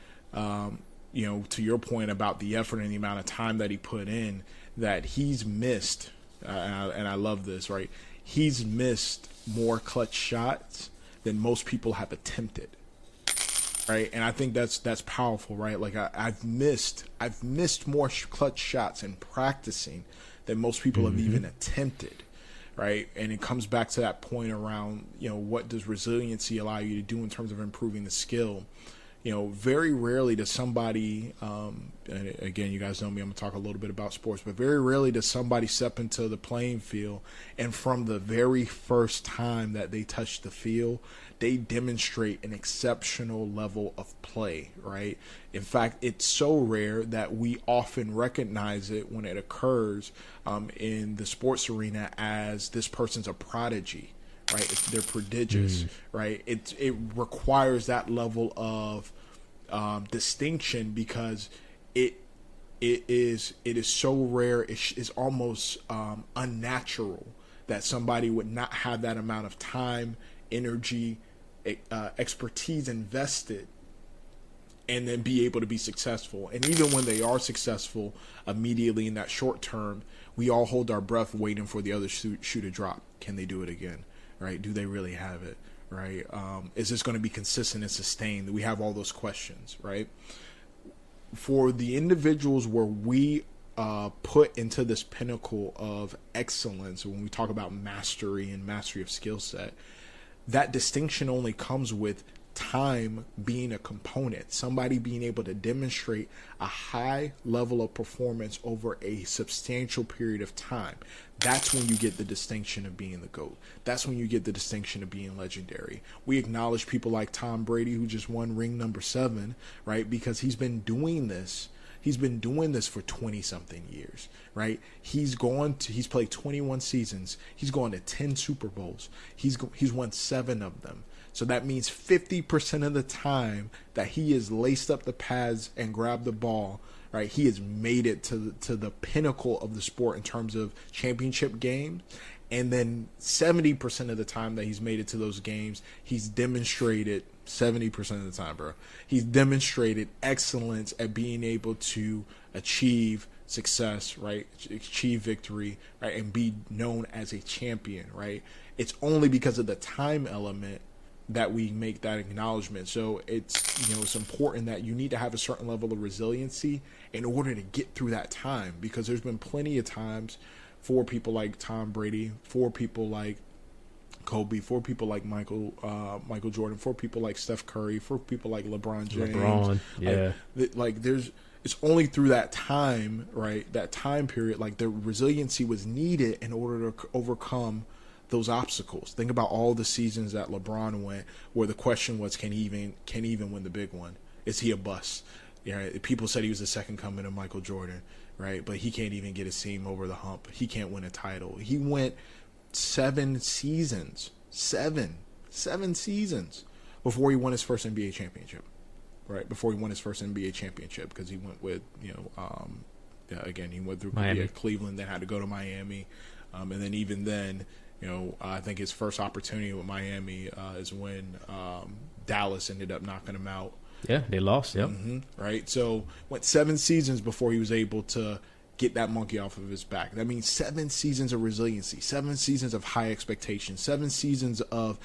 To your point about the effort and the amount of time that he put in, that he's missed, and I love this, right? He's missed more clutch shots than most people have attempted, right? And I think that's powerful, right? Like I've missed more clutch shots in practicing than most people have even attempted, right? And it comes back to that point around, what does resiliency allow you to do in terms of improving the skill? Very rarely does somebody, and again, you guys know me, I'm going to talk a little bit about sports, but very rarely does somebody step into the playing field and from the very first time that they touch the field, they demonstrate an exceptional level of play, right? In fact, it's so rare that we often recognize it when it occurs in the sports arena as this person's a prodigy. Right, they're prodigious. Right, it requires that level of distinction because it is so rare. It's almost unnatural that somebody would not have that amount of time, energy, expertise invested, and then be able to be successful. And even when they are successful, immediately in that short term, we all hold our breath waiting for the other shoe to drop. Can they do it again? Right? Do they really have it? Right? Is this going to be consistent and sustained? We have all those questions, right? For the individuals where we put into this pinnacle of excellence, when we talk about mastery and mastery of skill set, that distinction only comes with time being a component, somebody being able to demonstrate a high level of performance over a substantial period of time. That's when you get the distinction of being the GOAT. That's when you get the distinction of being legendary. We acknowledge people like Tom Brady, who just won ring number 7, right? Because he's been doing this. He's been doing this for 20 something years, right? He's played 21 seasons. He's gone to 10 Super Bowls. He's won 7 of them. So that means 50% of the time that he has laced up the pads and grabbed the ball, right, he has made it to the pinnacle of the sport in terms of championship games. And then 70% of the time that he's made it to those games, he's demonstrated 70% of the time, bro. He's demonstrated excellence at being able to achieve success, right? Achieve victory, right? And be known as a champion, right? It's only because of the time element that we make that acknowledgement. So it's important that you need to have a certain level of resiliency in order to get through that time, because there's been plenty of times for people like Tom Brady, for people like Kobe, for people like Michael Jordan, for people like Steph Curry, for people like LeBron James. Yeah. It's only through that time, right? That time period, like the resiliency was needed in order to overcome those obstacles. Think about all the seasons that LeBron went, where the question was, can he even win the big one? Is he a bust? Yeah, people said he was the second coming of Michael Jordan, right? But he can't even get his team over the hump. He can't win a title. He went 7 seasons before he won his first NBA championship. right, before he won his first NBA championship, because he went with, again, he went through Cleveland, then had to go to Miami. And then even then, I think his first opportunity with Miami is when Dallas ended up knocking him out. Yeah, they lost. Yep. Right. So went 7 seasons before he was able to get that monkey off of his back. That means 7 seasons of resiliency, 7 seasons of high expectations, 7 seasons of,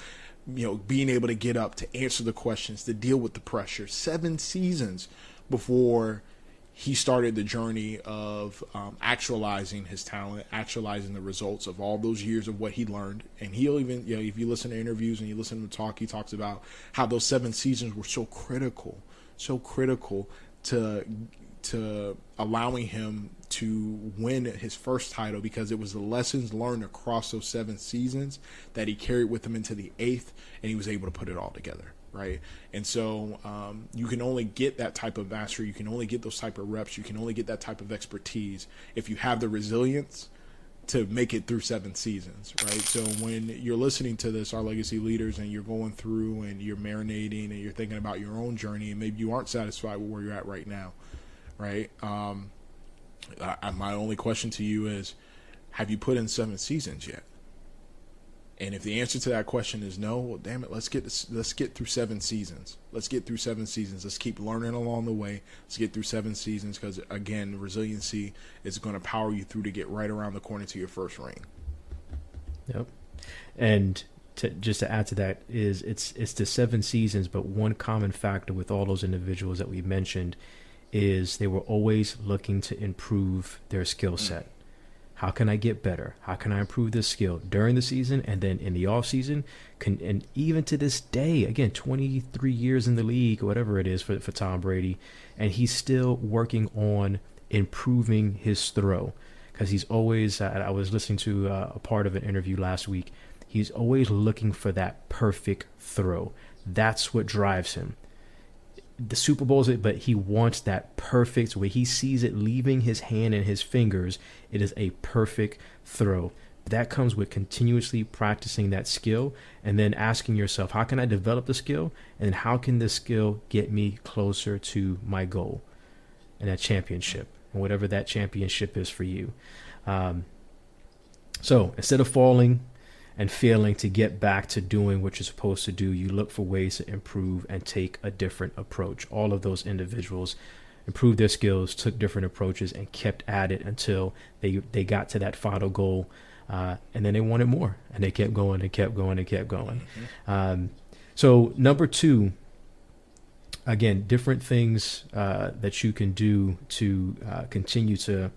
being able to get up, to answer the questions, to deal with the pressure. 7 seasons before he started the journey of actualizing his talent, actualizing the results of all those years of what he learned. And he'll even, if you listen to interviews and you listen to him talk, he talks about how those 7 seasons were so critical to allowing him to win his first title, because it was the lessons learned across those 7 seasons that he carried with him into the 8th, and he was able to put it all together. Right. And so you can only get that type of mastery. You can only get those type of reps. You can only get that type of expertise if you have the resilience to make it through 7 seasons. Right. So when you're listening to this, our legacy leaders, and you're going through and you're marinating and you're thinking about your own journey, and maybe you aren't satisfied with where you're at right now. Right. My only question to you is, have you put in 7 seasons yet? And if the answer to that question is no, well, damn it, let's get through 7 seasons. Let's get through 7 seasons. Let's keep learning along the way. Let's get through 7 seasons, because, again, resiliency is going to power you through to get right around the corner to your first ring. Yep. And just to add to that is it's the 7 seasons, but one common factor with all those individuals that we mentioned is they were always looking to improve their skill set. How can I get better? How can I improve this skill during the season and then in the off season? And even to this day, again, 23 years in the league, or whatever it is for Tom Brady, and he's still working on improving his throw, because he's always, I was listening to a part of an interview last week, he's always looking for that perfect throw. That's what drives him. The Super Bowls, but he wants that perfect, where he sees it leaving his hand and his fingers, it is a perfect throw. That comes with continuously practicing that skill, and then asking yourself, how can I develop the skill, and how can this skill get me closer to my goal and that championship, and whatever that championship is for you. So instead of falling and failing to get back to doing what you're supposed to do, you look for ways to improve and take a different approach. All of those individuals improved their skills, took different approaches, and kept at it until they got to that final goal, and then they wanted more, and they kept going and kept going and kept going. So number 2, again, different things that you can do to continue to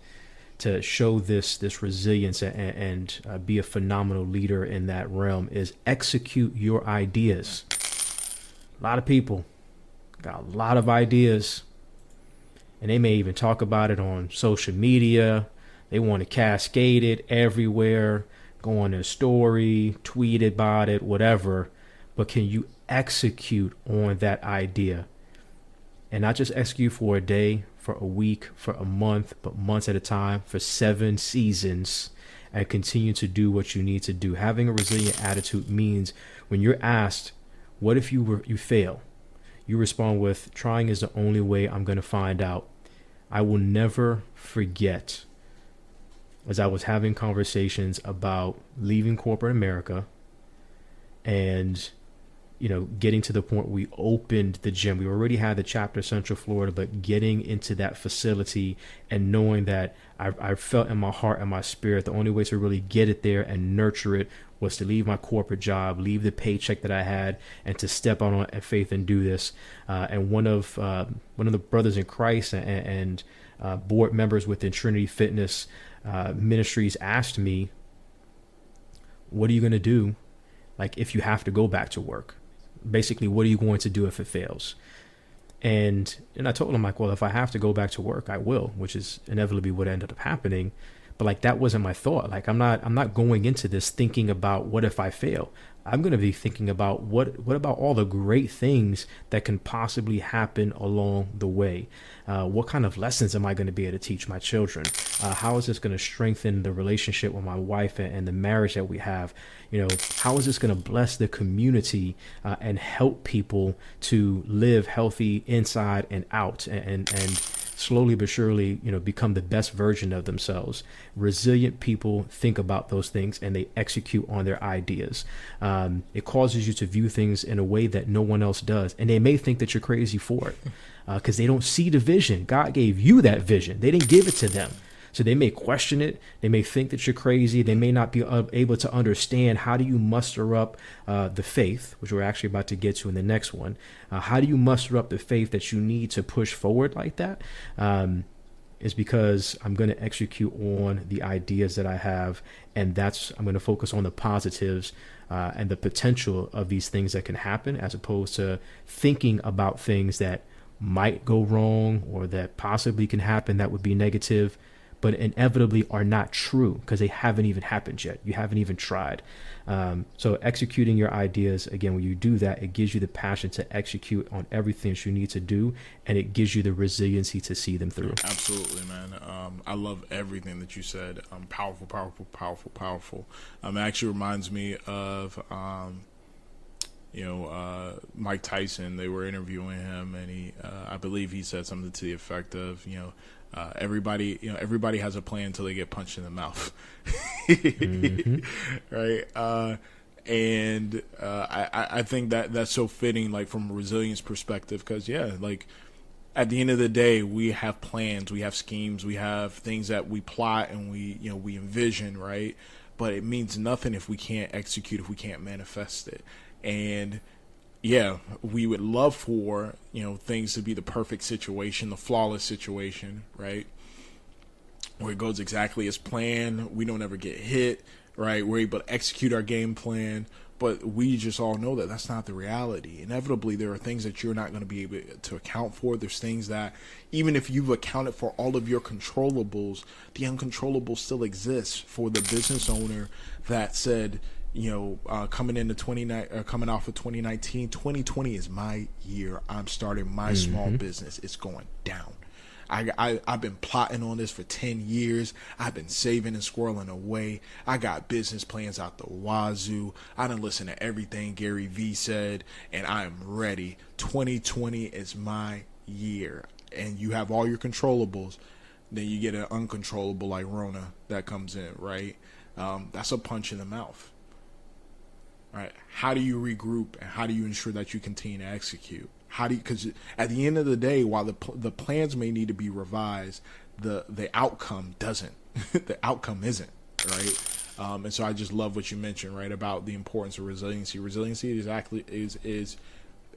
show this resilience and be a phenomenal leader in that realm is execute your ideas. A lot of people got a lot of ideas, and they may even talk about it on social media. They want to cascade it everywhere, go on their story, tweet about it, whatever. But can you execute on that idea? And not just execute for a day, for a week, for a month, but months at a time, for 7 seasons, and continue to do what you need to do. Having a resilient attitude means when you're asked, what if you fail? You respond with, trying is the only way I'm going to find out. I will never forget, as I was having conversations about leaving corporate America and getting to the point we opened the gym. We already had the chapter Central Florida, but getting into that facility and knowing that I felt in my heart and my spirit the only way to really get it there and nurture it was to leave my corporate job, leave the paycheck that I had, and to step out on faith and do this. And one of the brothers in Christ and board members within Trinity Fitness Ministries asked me, "What are you going to do, like if you have to go back to work? Basically, what are you going to do if it fails?" And I told him, like, well, if I have to go back to work, I will, which is inevitably what ended up happening. But like, that wasn't my thought. Like, I'm not going into this thinking about what if I fail. I'm going to be thinking about what about all the great things that can possibly happen along the way. What kind of lessons am I going to be able to teach my children? How is this going to strengthen the relationship with my wife and the marriage that we have? How is this going to bless the community and help people to live healthy inside and out, and slowly but surely, become the best version of themselves. Resilient people think about those things and they execute on their ideas. It causes you to view things in a way that no one else does. And they may think that you're crazy for it because they don't see the vision. God gave you that vision. They didn't give it to them. So they may question it. They may think that you're crazy. They may not be able to understand how do you muster up the faith, which we're actually about to get to in the next one. How do you muster up the faith that you need to push forward like that? Is because I'm going to execute on the ideas that I have. And I'm going to focus on the positives and the potential of these things that can happen, as opposed to thinking about things that might go wrong or that possibly can happen that would be negative, but inevitably are not true because they haven't even happened yet. You haven't even tried. So executing your ideas, again, when you do that, it gives you the passion to execute on everything that you need to do, and it gives you the resiliency to see them through. Absolutely, man. I love everything that you said. Powerful, powerful, powerful, powerful. It actually reminds me of, Mike Tyson. They were interviewing him, and I believe he said something to the effect of, everybody has a plan until they get punched in the mouth. Mm-hmm. Right. And I think that's so fitting, like from a resilience perspective, because at the end of the day, we have plans, we have schemes, we have things that we plot and we envision, right? But it means nothing if we can't execute, if we can't manifest it. And yeah, we would love for, things to be the perfect situation, the flawless situation, right? Where it goes exactly as planned. We don't ever get hit, right? We're able to execute our game plan. But we just all know that that's not the reality. Inevitably, there are things that you're not going to be able to account for. There's things that, even if you've accounted for all of your controllables, the uncontrollable still exists for the business owner that said, coming off of 2019, 2020 is my year. I'm starting my small business. It's going down. I've been plotting on this for 10 years. I've been saving and squirreling away. I got business plans out the wazoo. I done listened to everything Gary Vee said, and I am ready. 2020 is my year. And you have all your controllables. Then you get an uncontrollable like Rona that comes in, right? That's a punch in the mouth. Right? How do you regroup, and how do you ensure that you continue to execute? Because at the end of the day, while the plans may need to be revised, the outcome doesn't. The outcome isn't, right? And so I just love what you mentioned, right, about the importance of resiliency. Resiliency is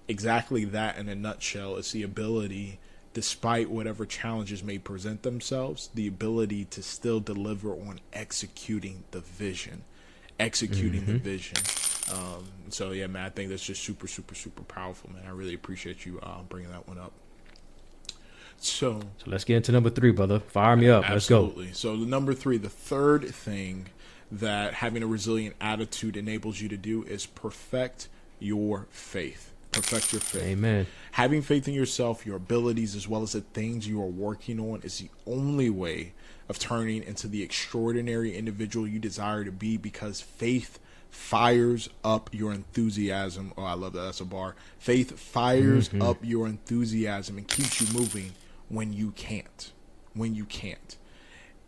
exactly that in a nutshell. It's the ability, despite whatever challenges may present themselves, the ability to still deliver on executing the vision. The vision. So yeah, man, I think that's just super, super, super powerful, man. I really appreciate you bringing that one up. So let's get into number 3, brother. Fire me up. Absolutely. Let's go. So the number 3, the third thing that having a resilient attitude enables you to do is perfect your faith. Perfect your faith. Amen. Having faith in yourself, your abilities, as well as the things you are working on is the only way of turning into the extraordinary individual you desire to be, because faith fires up your enthusiasm. Oh, I love that. That's a bar. Faith fires up your enthusiasm and keeps you moving when you can't.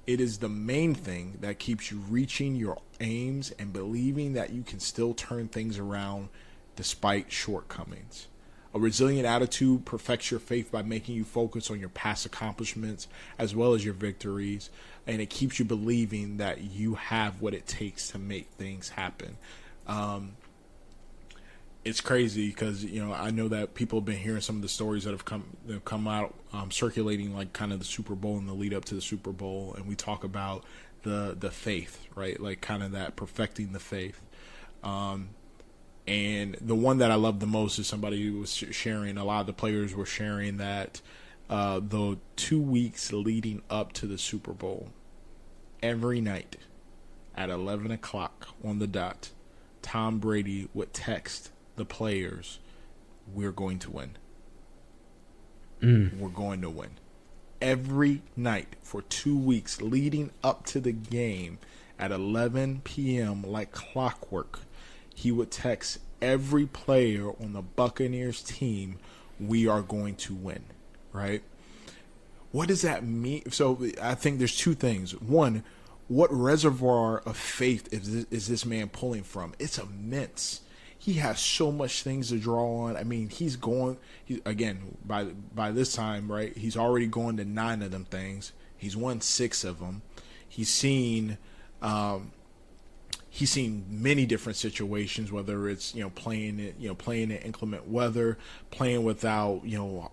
It is the main thing that keeps you reaching your aims and believing that you can still turn things around despite shortcomings. A resilient attitude perfects your faith by making you focus on your past accomplishments as well as your victories, and it keeps you believing that you have what it takes to make things happen. It's crazy because, I know that people have been hearing some of the stories that have come out circulating, like kind of the Super Bowl and the lead up to the Super Bowl, and we talk about the faith, right? Like kind of that perfecting the faith. And the one that I love the most is somebody who was sharing, a lot of the players were sharing that the 2 weeks leading up to the Super Bowl, every night at 11 o'clock on the dot, Tom Brady would text the players, "We're going to win. We're going to win." Every night for 2 weeks leading up to the game at 11 p.m. like clockwork, he would text every player on the Buccaneers team, "We are going to win," right? What does that mean? So I think there's two things. One, what reservoir of faith is this man pulling from? It's immense. He has so much things to draw on. I mean, again, by this time, right, he's already going to 9 of them things. He's won 6 of them. He's seen many different situations, whether it's, playing in inclement weather, playing without,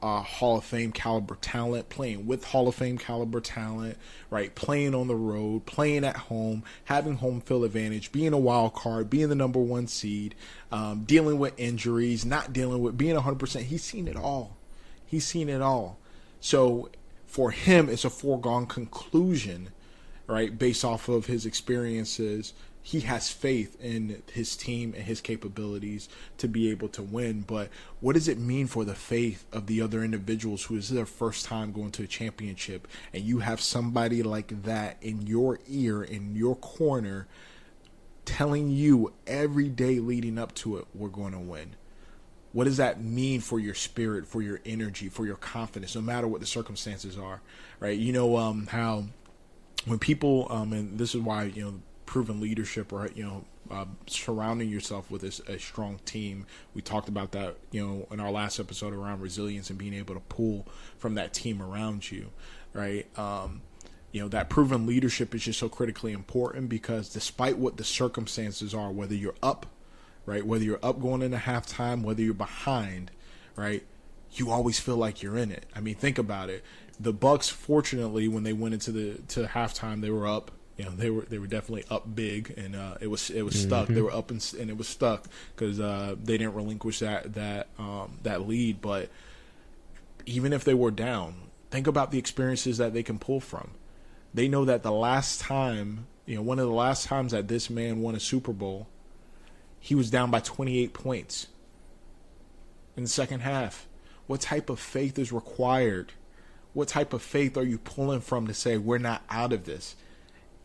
Hall of Fame caliber talent, playing with Hall of Fame caliber talent, right? Playing on the road, playing at home, having home field advantage, being a wild card, being the number 1 seed, dealing with injuries, not dealing with being 100%. He's seen it all. He's seen it all. So for him, it's a foregone conclusion, right? Based off of his experiences, he has faith in his team and his capabilities to be able to win. But what does it mean for the faith of the other individuals who is their first time going to a championship, and you have somebody like that in your ear, in your corner, telling you every day leading up to it, "We're going to win"? What does that mean for your spirit, for your energy, for your confidence, no matter what the circumstances are, right? How when people, and this is why, proven leadership, or surrounding yourself with a strong team. We talked about that, in our last episode around resilience and being able to pull from that team around you, right? That proven leadership is just so critically important, because despite what the circumstances are, whether you're up, right, whether you're up going into halftime, whether you're behind, right, you always feel like you're in it. I mean, think about it. The Bucs, fortunately, when they went into halftime, they were up. They were definitely up big, and it was stuck. They were up and it was stuck because they didn't relinquish that lead. But even if they were down, think about the experiences that they can pull from. They know that the last time, one of the last times that this man won a Super Bowl, he was down by 28 points in the second half. What type of faith is required? What type of faith are you pulling from to say, "We're not out of this"?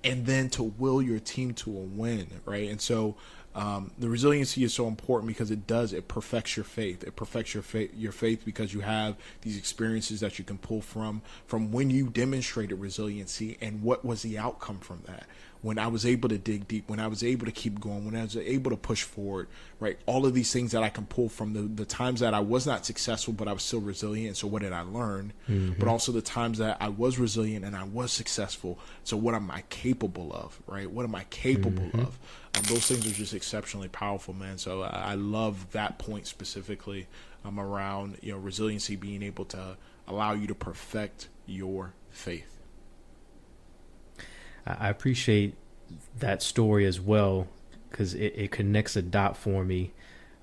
And then to will your team to a win, right? And so the resiliency is so important because it perfects your faith. It perfects your faith because you have these experiences that you can pull from when you demonstrated resiliency, and what was the outcome from that. When I was able to dig deep, when I was able to keep going, when I was able to push forward, right? All of these things that I can pull from the times that I was not successful, but I was still resilient. So what did I learn? But also the times that I was resilient and I was successful. So what am I capable of, right? What am I capable of? Those things are just exceptionally powerful, man. So I love that point specifically around, resiliency being able to allow you to perfect your faith. I appreciate that story as well, because it connects a dot for me.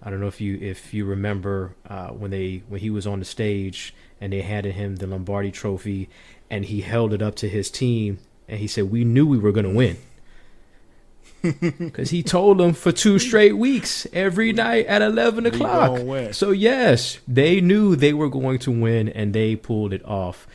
I don't know if you remember when he was on the stage and they handed him the Lombardi Trophy, and he held it up to his team and he said, "We knew we were going to win." Because he told them for 2 straight weeks, every night at 11 o'clock. So yes, they knew they were going to win, and they pulled it off.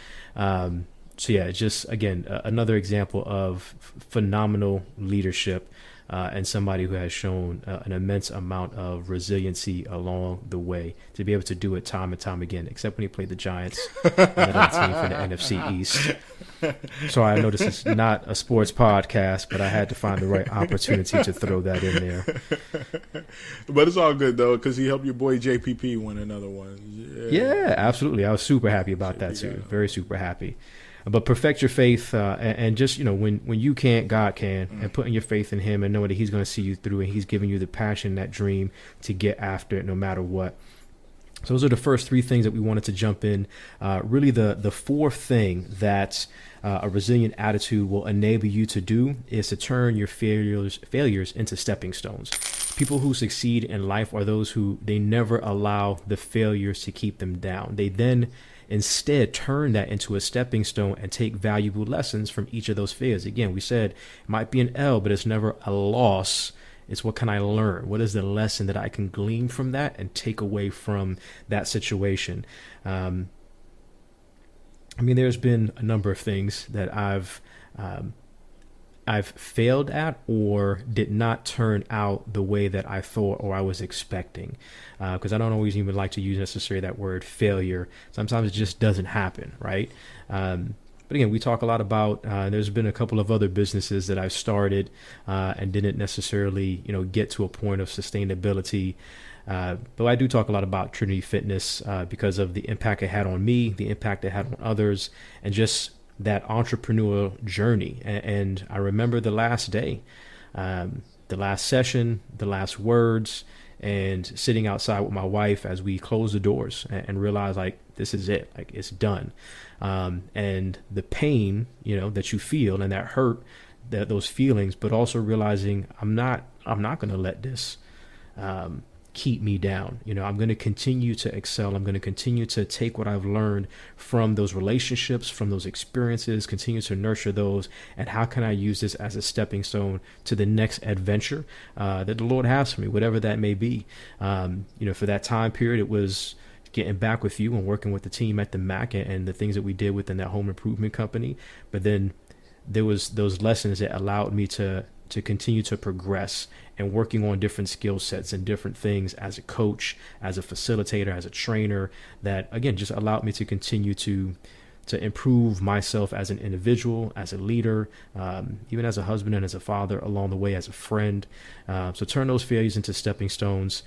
So yeah, just again, another example of phenomenal leadership and somebody who has shown an immense amount of resiliency along the way to be able to do it time and time again, except when he played the Giants, another team from the NFC East. So I know this is not a sports podcast, but I had to find the right opportunity to throw that in there. But it's all good, though, because he helped your boy JPP win another one. Yeah, absolutely. I was super happy about that, too. Very super happy. But perfect your faith, and just, when you can't, God can, and putting your faith in him and knowing that he's going to see you through, and he's giving you the passion, that dream to get after it no matter what. So those are the first 3 things that we wanted to jump in. Really the fourth thing that a resilient attitude will enable you to do is to turn your failures into stepping stones. People who succeed in life are those who they never allow the failures to keep them down. They then instead turn that into a stepping stone and take valuable lessons from each of those failures. Again, we said it might be an L, but it's never a loss. It's what can I learn? What is the lesson that I can glean from that and take away from that situation? I mean, there's been a number of things that I've failed at or did not turn out the way that I thought or I was expecting. Because I don't always even like to use necessarily that word failure. Sometimes it just doesn't happen, right? But again, we talk a lot about, there's been a couple of other businesses that I've started and didn't necessarily, get to a point of sustainability. But I do talk a lot about Trinity Fitness because of the impact it had on me, the impact it had on others, and just that entrepreneurial journey. And I remember the last day, the last session, the last words, and sitting outside with my wife as we close the doors and realize like, this is it, like it's done. And the pain, that you feel and that hurt, those feelings, but also realizing I'm not going to let this, keep me down. I'm going to continue to excel. I'm going to continue to take what I've learned from those relationships, from those experiences, continue to nurture those. And how can I use this as a stepping stone to the next adventure that the Lord has for me, whatever that may be. For that time period, it was getting back with you and working with the team at the MAC and the things that we did within that home improvement company. But then there was those lessons that allowed me to continue to progress and working on different skill sets and different things as a coach, as a facilitator, as a trainer, that again, just allowed me to continue to improve myself as an individual, as a leader, even as a husband and as a father along the way, as a friend. So turn those failures into stepping stones,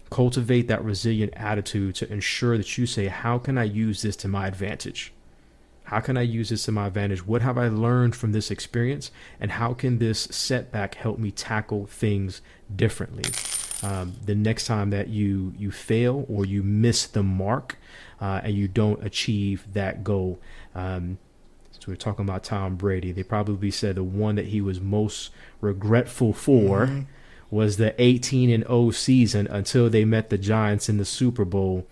cultivate that resilient attitude to ensure that you say, how can I use this to my advantage? How can I use this to my advantage? What have I learned from this experience? And how can this setback help me tackle things differently? The next time that you fail or you miss the mark and you don't achieve that goal. So we're talking about Tom Brady. They probably said the one that he was most regretful for was the 18-0 season until they met the Giants in the Super Bowl.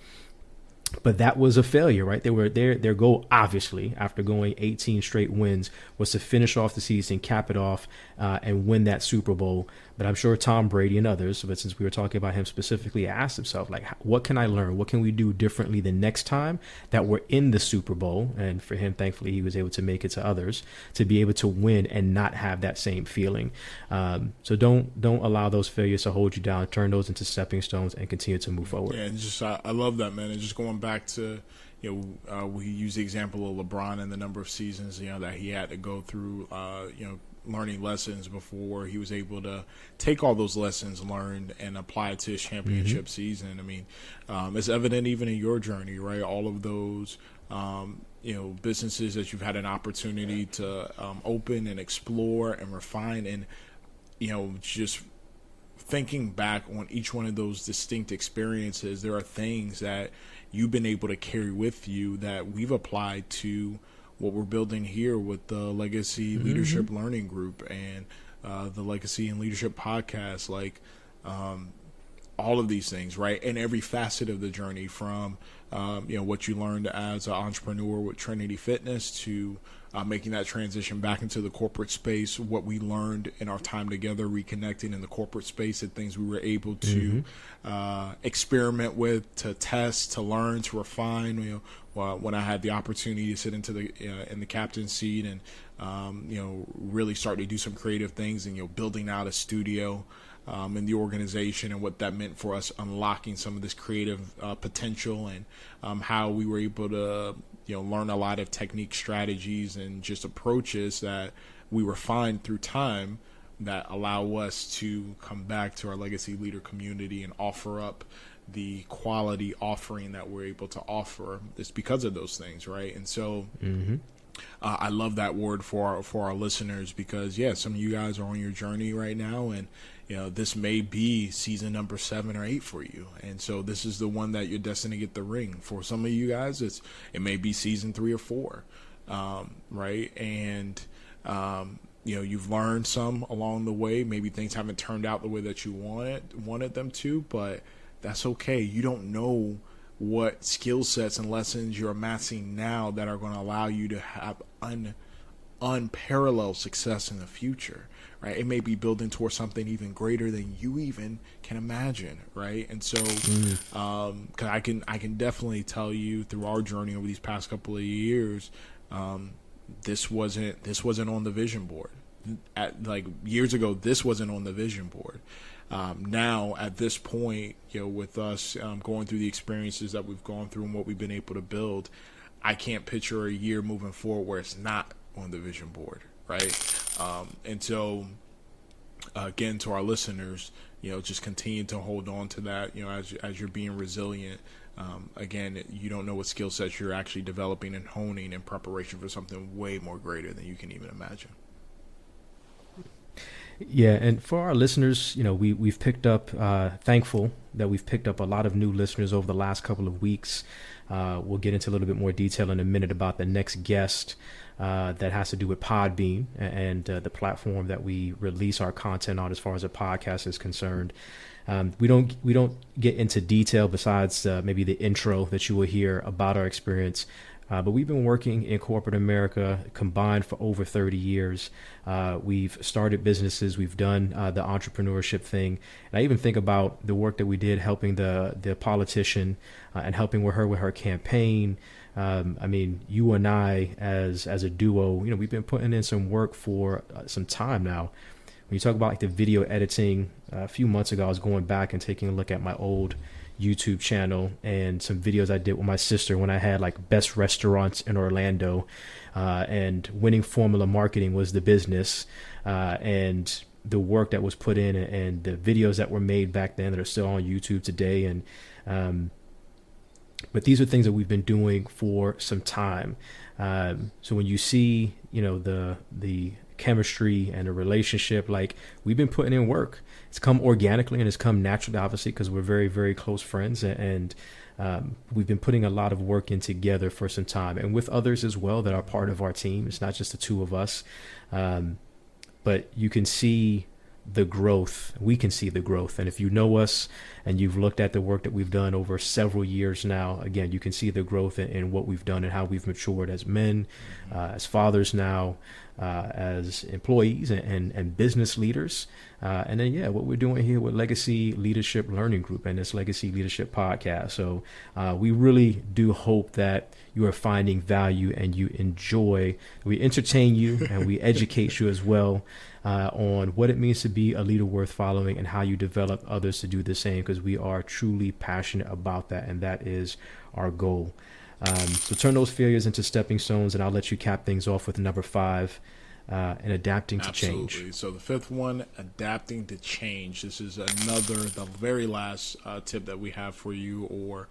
But that was a failure, right? They were their goal, obviously, after going 18 straight wins, was to finish off the season, cap it off, and win that Super Bowl. But I'm sure Tom Brady and others, but since we were talking about him specifically, asked himself, like, what can I learn? What can we do differently the next time that we're in the Super Bowl? And for him, thankfully, he was able to make it to others to be able to win and not have that same feeling. So don't allow those failures to hold you down. Turn those into stepping stones and continue to move forward. Yeah, and just I love that, man. And just going back to, we use the example of LeBron and the number of seasons, that he had to go through, learning lessons before he was able to take all those lessons learned and apply it to his championship season. I mean, it's evident even in your journey, right? All of those, businesses that you've had an opportunity to open and explore and refine, and, just thinking back on each one of those distinct experiences, there are things that you've been able to carry with you that we've applied to what we're building here with the Legacy Leadership Learning Group and the Legacy and Leadership Podcast, like all of these things, right? And every facet of the journey from, what you learned as an entrepreneur with Trinity Fitness to making that transition back into the corporate space, what we learned in our time together, reconnecting in the corporate space, and things we were able to experiment with, to test, to learn, to refine. When I had the opportunity to sit into in the captain's seat and really start to do some creative things and building out a studio in the organization, and what that meant for us unlocking some of this creative potential, and how we were able to learn a lot of technique, strategies, and just approaches that we refined through time that allow us to come back to our legacy leader community and offer up the quality offering that we're able to offer. It's because of those things, right? And so I love that word for our listeners, because some of you guys are on your journey right now, and this may be season number 7 or 8 for you, and so this is the one that you're destined to get the ring. For some of you guys, it may be season 3 or 4, right? And you've learned some along the way. Maybe things haven't turned out the way that you wanted them to, but that's okay. You don't know what skill sets and lessons you're amassing now that are going to allow you to have unparalleled success in the future, right? It may be building towards something even greater than you even can imagine, right? And so, 'cause I can definitely tell you through our journey over these past couple of years, this wasn't on the vision board. At like years ago, this wasn't on the vision board. Now at this point, with us going through the experiences that we've gone through and what we've been able to build, I can't picture a year moving forward where it's not on the vision board, right? And so, again, to our listeners, just continue to hold on to that, as you're being resilient. Again, you don't know what skill sets you're actually developing and honing in preparation for something way more greater than you can even imagine. Yeah, and for our listeners, we've picked up, thankful that we've picked up a lot of new listeners over the last couple of weeks. We'll get into a little bit more detail in a minute about the next guest that has to do with Podbean and the platform that we release our content on as far as a podcast is concerned. We don't get into detail besides maybe the intro that you will hear about our experience. But we've been working in corporate America combined for over 30 years. We've started businesses. We've done the entrepreneurship thing. And I even think about the work that we did helping the politician and helping her with her campaign. I mean, you and I as a duo, we've been putting in some work for some time now. When you talk about like the video editing, a few months ago, I was going back and taking a look at my old YouTube channel and some videos I did with my sister when I had like best restaurants in Orlando, and winning formula marketing was the business, and the work that was put in and the videos that were made back then that are still on YouTube today. And but these are things that we've been doing for some time. So when you see, the chemistry and a relationship, like we've been putting in work. It's come organically and it's come naturally, obviously, because we're very, very close friends, and we've been putting a lot of work in together for some time, and with others as well that are part of our team. It's not just the two of us, but you can see the growth. We can see the growth, and if you know us and you've looked at the work that we've done over several years now, again, you can see the growth in what we've done and how we've matured as men, as fathers now, as employees and business leaders. And then, what we're doing here with Legacy Leadership Learning Group and this Legacy Leadership Podcast. So we really do hope that you are finding value and you enjoy, we entertain you and we educate you as well on what it means to be a leader worth following and how you develop others to do the same, because we are truly passionate about that, and that is our goal. So turn those failures into stepping stones, and I'll let you cap things off with number 5, and adapting to change. So the 5th one, adapting to change. This is the very last tip that we have for you, or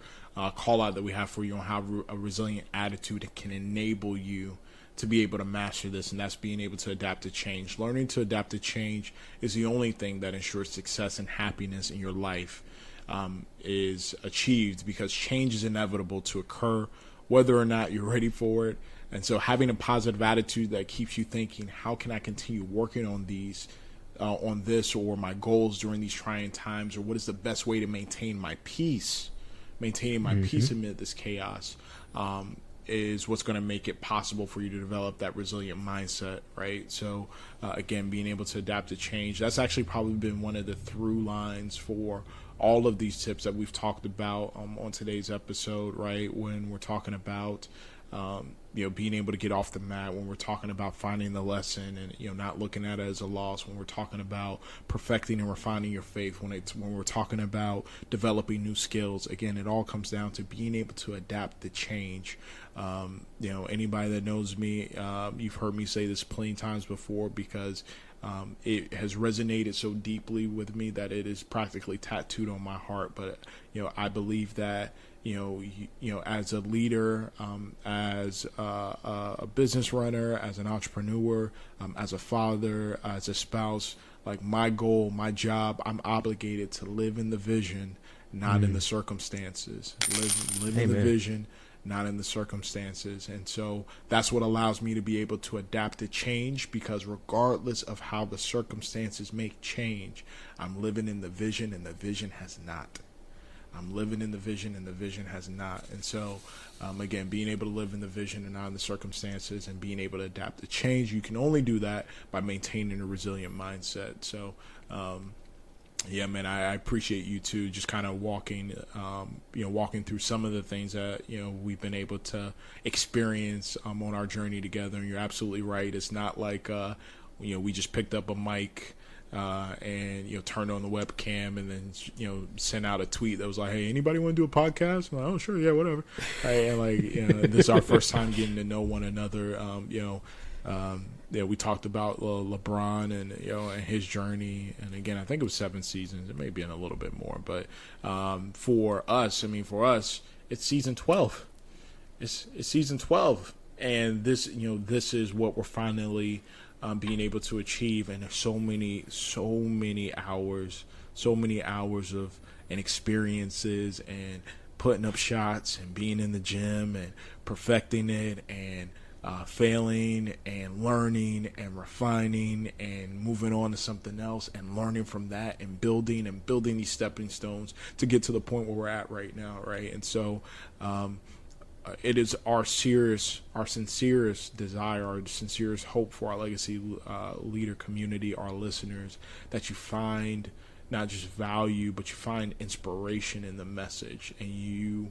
call out that we have for you on how a resilient attitude can enable you to be able to master this, and that's being able to adapt to change. Learning to adapt to change is the only thing that ensures success and happiness in your life is achieved, because change is inevitable to occur whether or not you're ready for it. And so having a positive attitude that keeps you thinking, how can I continue working on this or my goals during these trying times, or what is the best way to maintain my peace amid this chaos, is what's going to make it possible for you to develop that resilient mindset, right? So again, being able to adapt to change, that's actually probably been one of the through lines for all of these tips that we've talked about on today's episode, right? When we're talking about being able to get off the mat, when we're talking about finding the lesson and not looking at it as a loss, when we're talking about perfecting and refining your faith, when we're talking about developing new skills. Again, it all comes down to being able to adapt to change. Anybody that knows me, you've heard me say this plenty times before, because it has resonated so deeply with me that it is practically tattooed on my heart. But I believe that as a leader, as a business runner, as an entrepreneur, as a father, as a spouse, like my goal, my job, I'm obligated to live in the vision, not in the circumstances. Live in the vision, not in the circumstances. And so that's what allows me to be able to adapt to change, because regardless of how the circumstances may change, I'm living in the vision, and the vision has not. I'm living in the vision, and the vision has not. And so, again, being able to live in the vision and not in the circumstances, and being able to adapt to change, you can only do that by maintaining a resilient mindset. So, yeah, man, I appreciate you too, just kind of walking through some of the things that, we've been able to experience on our journey together. And you're absolutely right. It's not like, we just picked up a mic and turned on the webcam and then sent out a tweet that was like, hey, anybody want to do a podcast? I'm like, oh, sure, yeah, whatever. Right? And this is our first time getting to know one another. We talked about LeBron and his journey, and again, I think it was 7 seasons. It may be in a little bit more, but for us, it's season 12. It's season 12, and this is what we're finally being able to achieve. And there's so many hours of and experiences and putting up shots and being in the gym and perfecting it and failing and learning and refining and moving on to something else and learning from that and building these stepping stones to get to the point where we're at right now, right? And so it is our sincerest desire, our sincerest hope for our legacy leader community, our listeners, that you find not just value, but you find inspiration in the message, and you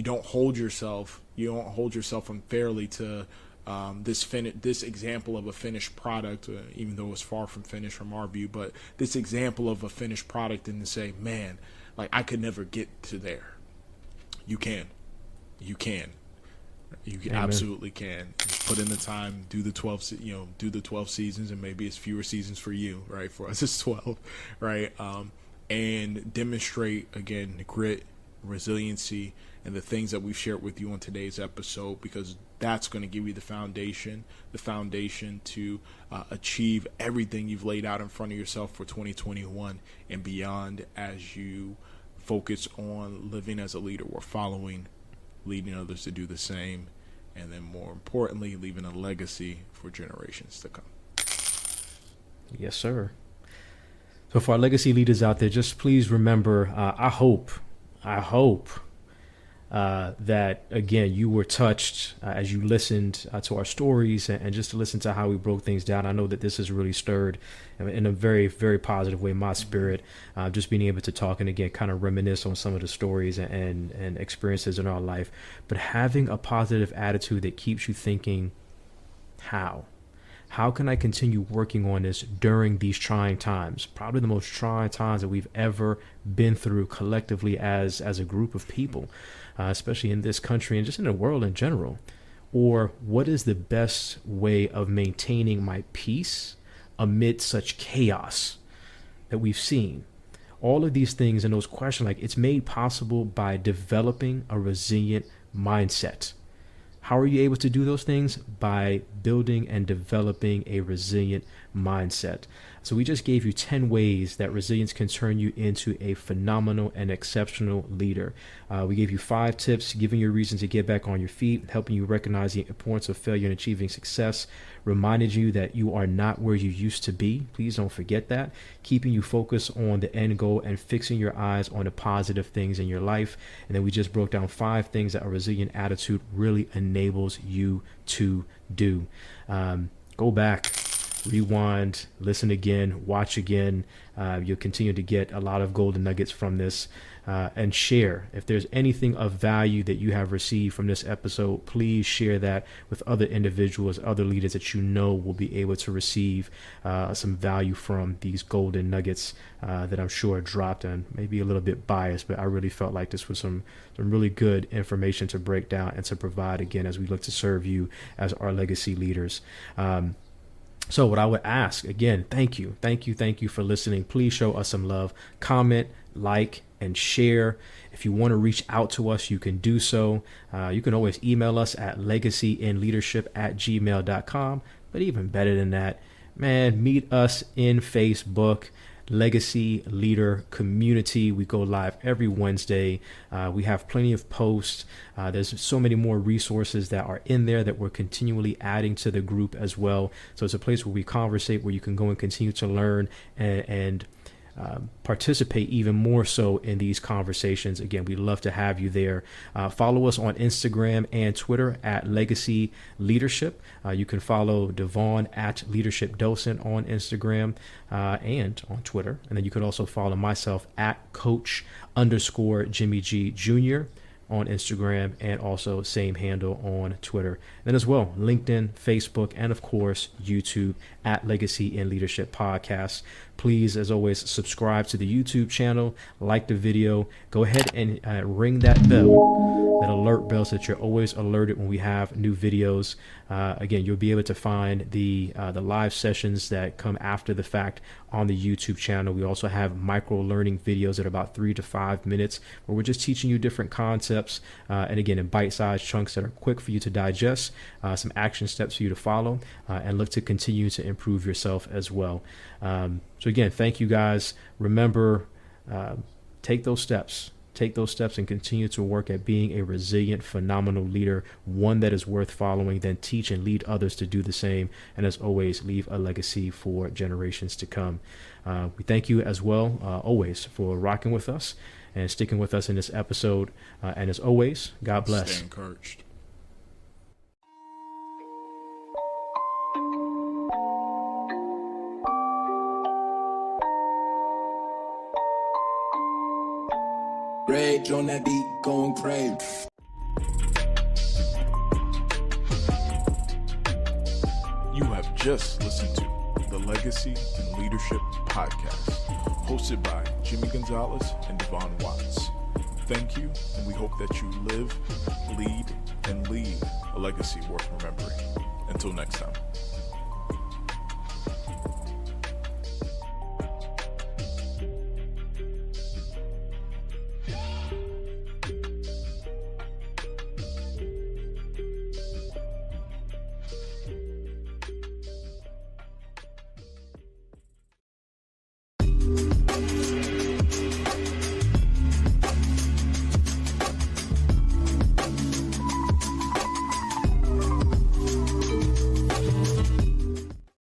don't hold yourself unfairly to this example of a finished product, even though it's far from finished from our view, but this example of a finished product, and to say, man, like, I could never get to there. You can. Amen. Absolutely can. Just put in the time, do the 12 seasons, and maybe it's fewer seasons for you, right? For us, it's 12, right? And demonstrate, again, grit, resiliency, and the things that we've shared with you on today's episode, because that's going to give you the foundation to achieve everything you've laid out in front of yourself for 2021 and beyond, as you focus on living as a leader or following, leading others to do the same, and then more importantly, leaving a legacy for generations to come. Yes, sir. So for our legacy leaders out there, just please remember, I hope that, again, you were touched as you listened to our stories and just to listen to how we broke things down. I know that this has really stirred in a very, very positive way my spirit, just being able to talk and, again, kind of reminisce on some of the stories and experiences in our life. But having a positive attitude that keeps you thinking, how can I continue working on this during these trying times? Probably the most trying times that we've ever been through collectively as a group of people, especially in this country and just in the world in general. Or what is the best way of maintaining my peace amid such chaos that we've seen? All of these things and those questions, like, it's made possible by developing a resilient mindset. How are you able to do those things? By building and developing a resilient mindset. So we just gave you 10 ways that resilience can turn you into a phenomenal and exceptional leader. We gave you 5 tips, giving you a reason to get back on your feet, helping you recognize the importance of failure in achieving success, reminding you that you are not where you used to be. Please don't forget that. Keeping you focused on the end goal and fixing your eyes on the positive things in your life. And then we just broke down 5 things that a resilient attitude really enables you to do. Go back, rewind, listen again, watch again. You'll continue to get a lot of golden nuggets from this, and share. If there's anything of value that you have received from this episode, please share that with other individuals, other leaders that you know will be able to receive some value from these golden nuggets that I'm sure dropped, and maybe a little bit biased, but I really felt like this was some really good information to break down and to provide, again, as we look to serve you as our legacy leaders. So what I would ask, again, thank you for listening. Please show us some love. Comment, like, and share. If you want to reach out to us, you can do so. You can always email us at legacyinleadership@gmail.com. But even better than that, man, meet us in Facebook, Legacy Leader Community. We go live every Wednesday. We have plenty of posts. There's so many more resources that are in there that we're continually adding to the group as well. So it's a place where we conversate, where you can go and continue to learn and participate even more so in these conversations. Again, we'd love to have you there. Follow us on Instagram and Twitter at Legacy Leadership. You can follow Devon at Leadership Docent on Instagram and on Twitter. And then you can also follow myself at Coach_Jimmie G Jr. on Instagram, and also same handle on Twitter. And as well, LinkedIn, Facebook, and of course, YouTube at Legacy and Leadership Podcast. Please, as always, subscribe to the YouTube channel, like the video, go ahead and ring that bell, that alert bell, so that you're always alerted when we have new videos. Again, you'll be able to find the live sessions that come after the fact on the YouTube channel. We also have micro learning videos at about 3 to 5 minutes, where we're just teaching you different concepts, and again, in bite-sized chunks that are quick for you to digest, some action steps for you to follow, and look to continue to improve yourself as well. So again, thank you guys. Remember, take those steps. Take those steps and continue to work at being a resilient, phenomenal leader, one that is worth following, then teach and lead others to do the same. And as always, leave a legacy for generations to come. We thank you as well, always, for rocking with us and sticking with us in this episode. And as always, God bless. Stay encouraged. Rage on that beat, going crazy. You have just listened to the Legacy and Leadership Podcast, hosted by Jimmy Gonzalez and Devon Watts. Thank you, and we hope that you live, lead, and leave a legacy worth remembering. Until next time.